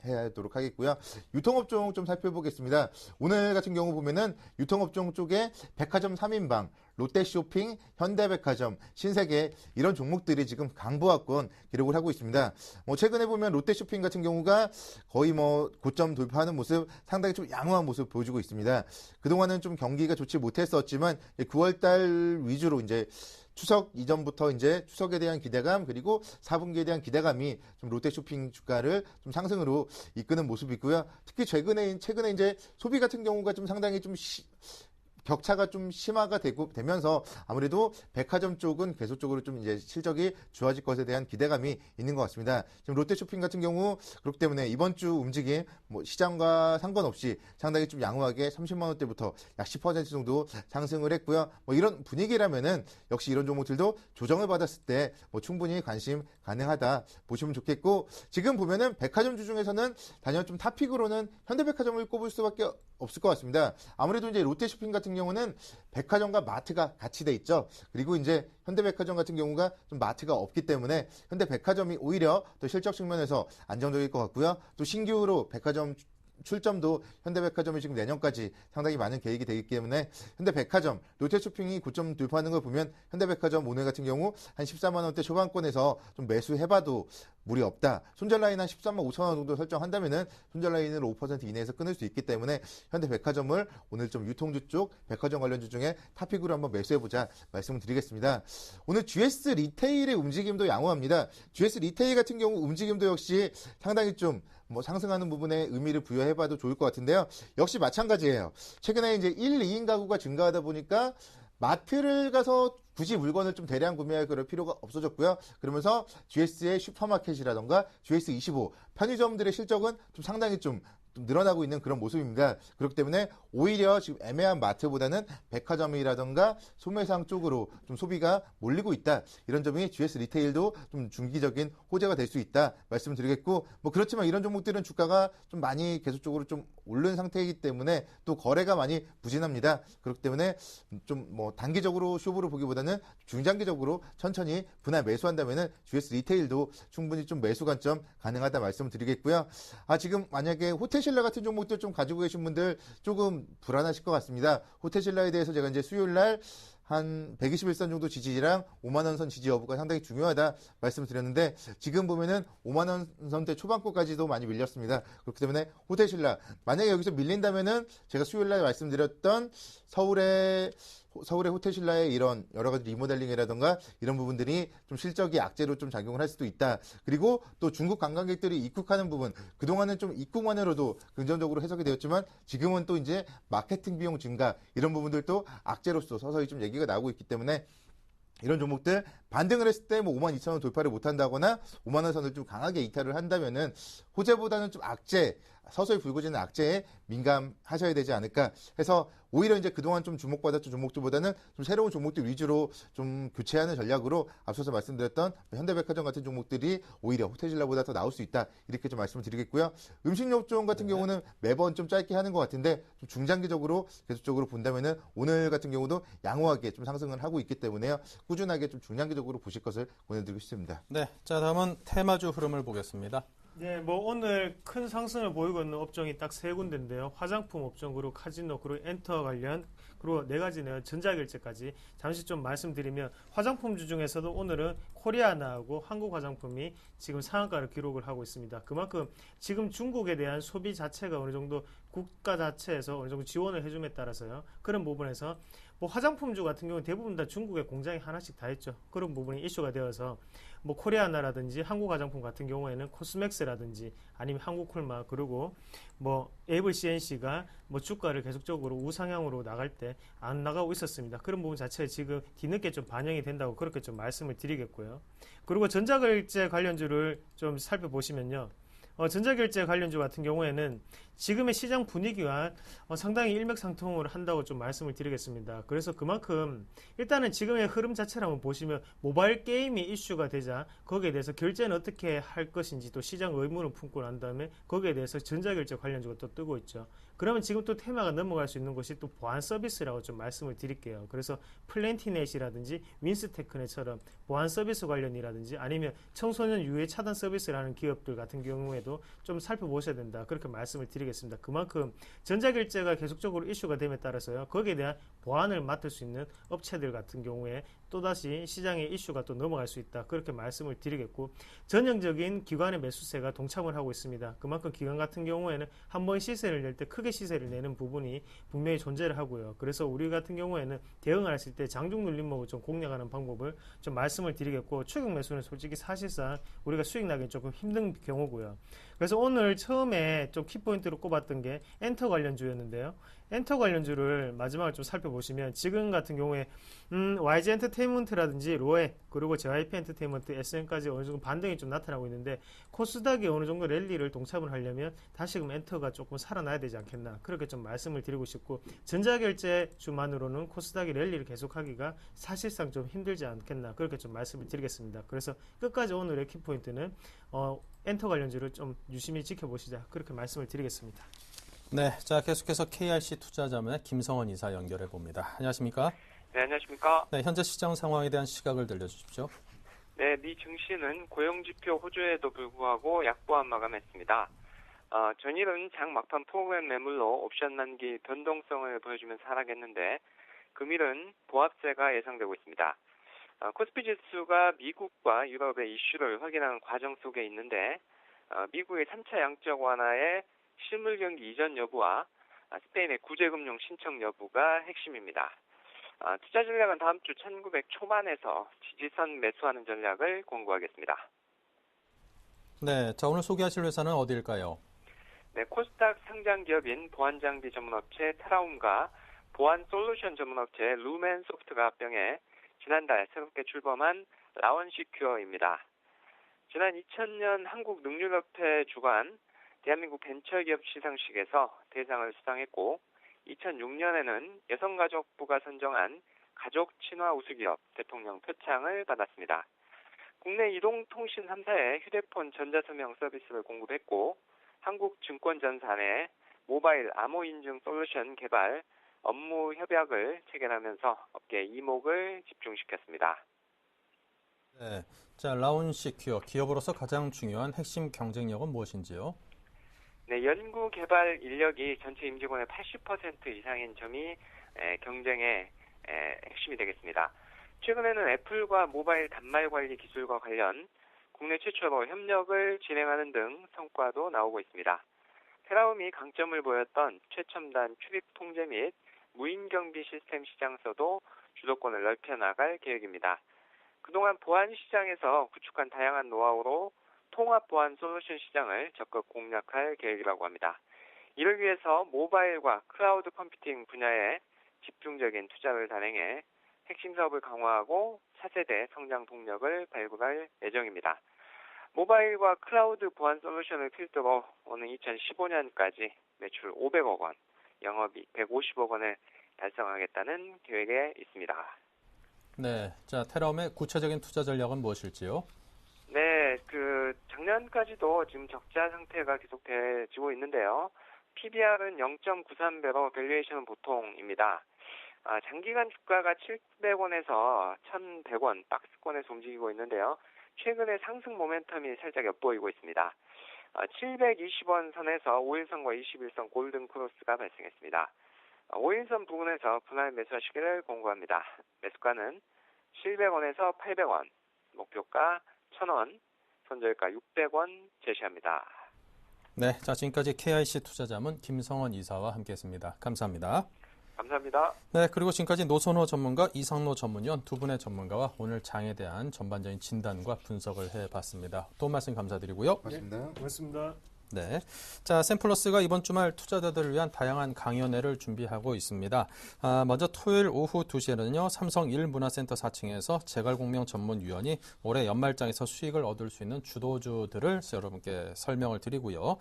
해야 하도록 하겠고요. 유통업종 좀 살펴보겠습니다. 오늘 같은 경우 보면은 유통업종 쪽에 백화점 3인방, 롯데쇼핑, 현대백화점, 신세계 이런 종목들이 지금 강보합권 기록을 하고 있습니다. 뭐 최근에 보면 롯데쇼핑 같은 경우가 거의 뭐 고점 돌파하는 모습 상당히 좀 양호한 모습 보여주고 있습니다. 그동안은 좀 경기가 좋지 못했었지만 9월달 위주로 이제 추석 이전부터 이제 추석에 대한 기대감 그리고 4분기에 대한 기대감이 좀 롯데쇼핑 주가를 좀 상승으로 이끄는 모습이 있고요. 특히 최근에 이제 소비 같은 경우가 좀 상당히 좀 격차가 좀 심화가 되면서 아무래도 백화점 쪽은 계속적으로 좀 이제 실적이 좋아질 것에 대한 기대감이 있는 것 같습니다. 지금 롯데쇼핑 같은 경우 그렇기 때문에 이번 주 움직임 뭐 시장과 상관없이 상당히 좀 양호하게 30만 원대부터 약 10% 정도 상승을 했고요. 뭐 이런 분위기라면은 역시 이런 종목들도 조정을 받았을 때 뭐 충분히 관심 가능하다 보시면 좋겠고 지금 보면은 백화점주 중에서는 단연 좀 탑픽으로는 현대백화점을 꼽을 수밖에 없을 것 같습니다. 아무래도 이제 롯데쇼핑 같은 경우는 백화점과 마트가 같이 돼 있죠. 그리고 이제 현대백화점 같은 경우가 좀 마트가 없기 때문에 현대백화점이 오히려 또 실적 측면에서 안정적일 것 같고요. 또 신규로 백화점 출점도 현대백화점이 지금 내년까지 상당히 많은 계획이 되기 때문에 현대백화점, 롯데쇼핑이 고점 돌파하는 걸 보면 현대백화점 오늘 같은 경우 한 14만 원대 초반권에서 좀 매수해봐도 무리 없다. 손절 라인 한 13만 5천 원 정도 설정한다면은 손절 라인을 5% 이내에서 끊을 수 있기 때문에 현대백화점을 오늘 좀 유통주 쪽 백화점 관련주 중에 탑픽으로 한번 매수해보자 말씀을 드리겠습니다. 오늘 GS 리테일의 움직임도 양호합니다. GS 리테일 같은 경우 움직임도 역시 상당히 좀 상승하는 부분에 의미를 부여해봐도 좋을 것 같은데요. 역시 마찬가지예요. 최근에 이제 1, 2인 가구가 증가하다 보니까 마트를 가서 굳이 물건을 좀 대량 구매할 그럴 필요가 없어졌고요. 그러면서 GS의 슈퍼마켓이라던가 GS25 편의점들의 실적은 좀 상당히 좀 늘어나고 있는 그런 모습입니다. 그렇기 때문에 오히려 지금 애매한 마트보다는 백화점이라던가 소매상 쪽으로 좀 소비가 몰리고 있다. 이런 점이 GS 리테일도 좀 중기적인 호재가 될 수 있다 말씀을 드리겠고, 그렇지만 이런 종목들은 주가가 좀 많이 계속적으로 좀 오른 상태이기 때문에 또 거래가 많이 부진합니다. 그렇기 때문에 좀 단기적으로 쇼부를 보기보다는 중장기적으로 천천히 분할 매수한다면은 GS 리테일도 충분히 좀 매수 관점 가능하다 말씀을 드리겠고요. 지금 만약에 호텔신라 같은 종목들 좀 가지고 계신 분들 조금 불안하실 것 같습니다. 호텔신라에 대해서 제가 이제 수요일 날 한 121선 정도 지지랑 5만원 선 지지 여부가 상당히 중요하다 말씀을 드렸는데, 지금 보면은 5만원 선대 초반권까지도 많이 밀렸습니다. 그렇기 때문에 호텔신라, 만약에 여기서 밀린다면은 제가 수요일 날 말씀드렸던 서울의 호텔신라의 이런 여러 가지 리모델링이라던가 이런 부분들이 좀 실적이 악재로 좀 작용을 할 수도 있다. 그리고 또 중국 관광객들이 입국하는 부분, 그동안은 좀 입국만으로도 긍정적으로 해석이 되었지만 지금은 또 이제 마케팅 비용 증가 이런 부분들도 악재로서 서서히 좀 얘기가 나오고 있기 때문에 이런 종목들 반등을 했을 때 52,000원 돌파를 못한다거나 5만원 선을 좀 강하게 이탈을 한다면은 호재보다는 좀 악재, 서서히 불거지는 악재에 민감하셔야 되지 않을까 해서 오히려 이제 그동안 좀 주목받았던 종목들보다는 좀 새로운 종목들 위주로 좀 교체하는 전략으로 앞서서 말씀드렸던 현대백화점 같은 종목들이 오히려 호텔신라보다 더 나올 수 있다. 이렇게 좀 말씀을 드리겠고요. 음식료종 같은 경우는 매번 좀 짧게 하는 것 같은데 좀 중장기적으로 계속적으로 본다면은 오늘 같은 경우도 양호하게 좀 상승을 하고 있기 때문에요. 꾸준하게 좀 중장기적으로 보실 것을 권해드리고 싶습니다. 네, 자 다음은 테마주 흐름을 보겠습니다. 네, 오늘 큰 상승을 보이고 있는 업종이 딱 세 군데인데요. 화장품 업종, 그리고 카지노, 그리고 엔터 관련, 그리고 네 가지네요. 전자결제까지 잠시 좀 말씀드리면, 화장품주 중에서도 오늘은 코리아나하고 한국화장품이 지금 상한가를 기록을 하고 있습니다. 그만큼 지금 중국에 대한 소비 자체가 어느 정도 국가 자체에서 어느 정도 지원을 해줌에 따라서요. 그런 부분에서 화장품주 같은 경우는 대부분 다 중국에 공장이 하나씩 다 있죠. 그런 부분이 이슈가 되어서 코리아나라든지 한국화장품 같은 경우에는 코스맥스라든지 아니면 한국콜마, 그리고 에이블 CNC가 주가를 계속적으로 우상향으로 나갈 때 안 나가고 있었습니다. 그런 부분 자체에 지금 뒤늦게 좀 반영이 된다고 그렇게 좀 말씀을 드리겠고요. 그리고 전자결제 관련주를 좀 살펴보시면요. 전자결제 관련주 같은 경우에는 지금의 시장 분위기와 상당히 일맥상통을 한다고 좀 말씀을 드리겠습니다. 그래서 그만큼 일단은 지금의 흐름 자체를 한번 보시면 모바일 게임이 이슈가 되자 거기에 대해서 결제는 어떻게 할 것인지 또 시장 의문을 품고 난 다음에 거기에 대해서 전자결제 관련주가 또 뜨고 있죠. 그러면 지금 또 테마가 넘어갈 수 있는 것이 또 보안 서비스라고 좀 말씀을 드릴게요. 그래서 플랜티넷이라든지 윈스테크넷처럼 보안 서비스 관련이라든지 아니면 청소년 유해 차단 서비스라는 기업들 같은 경우에도 좀 살펴보셔야 된다. 그렇게 말씀을 드리겠습니다. 그만큼 전자결제가 계속적으로 이슈가 됨에 따라서요. 거기에 대한 보안을 맡을 수 있는 업체들 같은 경우에 또다시 시장의 이슈가 또 넘어갈 수 있다. 그렇게 말씀을 드리겠고, 전형적인 기관의 매수세가 동참을 하고 있습니다. 그만큼 기관 같은 경우에는 한 번 시세를 낼 때 크게 시세를 내는 부분이 분명히 존재를 하고요. 그래서 우리 같은 경우에는 대응을 했을 때 장중 눌림목을 좀 공략하는 방법을 좀 말씀을 드리겠고, 추격 매수는 솔직히 사실상 우리가 수익 나기 조금 힘든 경우고요. 그래서 오늘 처음에 좀 키포인트로 꼽았던 게 엔터 관련주였는데요. 엔터 관련주를 마지막으로 좀 살펴보시면 지금 같은 경우에 YG 엔터테인먼트라든지 로에, 그리고 JYP 엔터테인먼트, SM까지 어느 정도 반등이 좀 나타나고 있는데, 코스닥이 어느 정도 랠리를 동참을 하려면 다시금 엔터가 조금 살아나야 되지 않겠나, 그렇게 좀 말씀을 드리고 싶고, 전자결제주만으로는 코스닥이 랠리를 계속하기가 사실상 좀 힘들지 않겠나, 그렇게 좀 말씀을 드리겠습니다. 그래서 끝까지 오늘의 키포인트는 엔터 관련주를 좀 유심히 지켜보시자, 그렇게 말씀을 드리겠습니다. 네, 자 계속해서 KRC 투자자문의 김성원 이사 연결해 봅니다. 안녕하십니까? 네, 안녕하십니까? 네, 현재 시장 상황에 대한 시각을 들려주십시오. 네, 미 증시는 고용지표 호조에도 불구하고 약보합 마감했습니다. 전일은 장 막판 프로그램 매물로 옵션 만기 변동성을 보여주면서 하락했는데 금일은 보합세가 예상되고 있습니다. 코스피 지수가 미국과 유럽의 이슈를 확인하는 과정 속에 있는데 미국의 3차 양적 완화의 실물 경기 이전 여부와 스페인의 구제금융 신청 여부가 핵심입니다. 투자 전략은 다음 주 1900 초반에서 지지선 매수하는 전략을 권고하겠습니다. 네, 자 오늘 소개하실 회사는 어디일까요? 네, 코스닥 상장 기업인 보안 장비 전문업체 테라움과 보안 솔루션 전문업체 루멘 소프트가 합병해 지난달 새롭게 출범한 라원시큐어입니다. 지난 2000년 한국능률협회 주관 대한민국 벤처기업 시상식에서 대상을 수상했고 2006년에는 여성가족부가 선정한 가족 친화 우수기업 대통령 표창을 받았습니다. 국내 이동통신 3사의 휴대폰 전자서명 서비스를 공급했고 한국증권전사 내 모바일 암호 인증 솔루션 개발 업무 협약을 체결하면서 업계 이목을 집중시켰습니다. 네, 자 라운시큐어 기업으로서 가장 중요한 핵심 경쟁력은 무엇인지요? 네, 연구 개발 인력이 전체 임직원의 80% 이상인 점이 경쟁의 핵심이 되겠습니다. 최근에는 애플과 모바일 단말 관리 기술과 관련 국내 최초로 협력을 진행하는 등 성과도 나오고 있습니다. 테라움이 강점을 보였던 최첨단 출입 통제 및 무인 경비 시스템 시장에서도 주도권을 넓혀나갈 계획입니다. 그동안 보안 시장에서 구축한 다양한 노하우로 통합 보안 솔루션 시장을 적극 공략할 계획이라고 합니다. 이를 위해서 모바일과 클라우드 컴퓨팅 분야에 집중적인 투자를 단행해 핵심 사업을 강화하고 차세대 성장 동력을 발굴할 예정입니다. 모바일과 클라우드 보안 솔루션을 필두로 오는 2015년까지 매출 500억 원, 영업이익 150억 원을 달성하겠다는 계획에 있습니다. 네, 자 테라움의 구체적인 투자 전략은 무엇일지요? 네, 작년까지도 지금 적자 상태가 계속되고 있는데요. PBR은 0.93배로 밸류에이션은 보통입니다. 장기간 주가가 700원에서 1,100원 박스권에서 움직이고 있는데요. 최근에 상승 모멘텀이 살짝 엿보이고 있습니다. 720원 선에서 5일선과 21선 골든 크로스가 발생했습니다. 5일선 부근에서 분할 매수하시기를 권고합니다. 매수가는 700원에서 800원, 목표가 1,000원, 손절가 600원 제시합니다. 네, 자 지금까지 KIC 투자자문 김성원 이사와 함께했습니다. 감사합니다. 감사합니다. 네, 그리고 지금까지 노선호 전문가, 이상로 전문위원 두 분의 전문가와 오늘 장에 대한 전반적인 진단과 분석을 해봤습니다. 도움 말씀 감사드리고요. 고맙습니다. 고맙습니다. 네, 자 샘플러스가 이번 주말 투자자들을 위한 다양한 강연회를 준비하고 있습니다. 먼저 토요일 오후 2시에는요. 삼성 1문화센터 4층에서 재갈공명 전문위원이 올해 연말장에서 수익을 얻을 수 있는 주도주들을 여러분께 설명을 드리고요.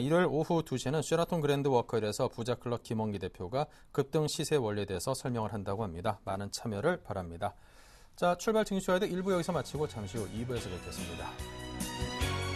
일요일 오후 2시에는 쉐라톤 그랜드 워커힐에서 부자클럽 김원기 대표가 급등 시세 원리에 대해서 설명을 한다고 합니다. 많은 참여를 바랍니다. 자, 출발 증시와이드 1부 여기서 마치고 잠시 후 2부에서 뵙겠습니다.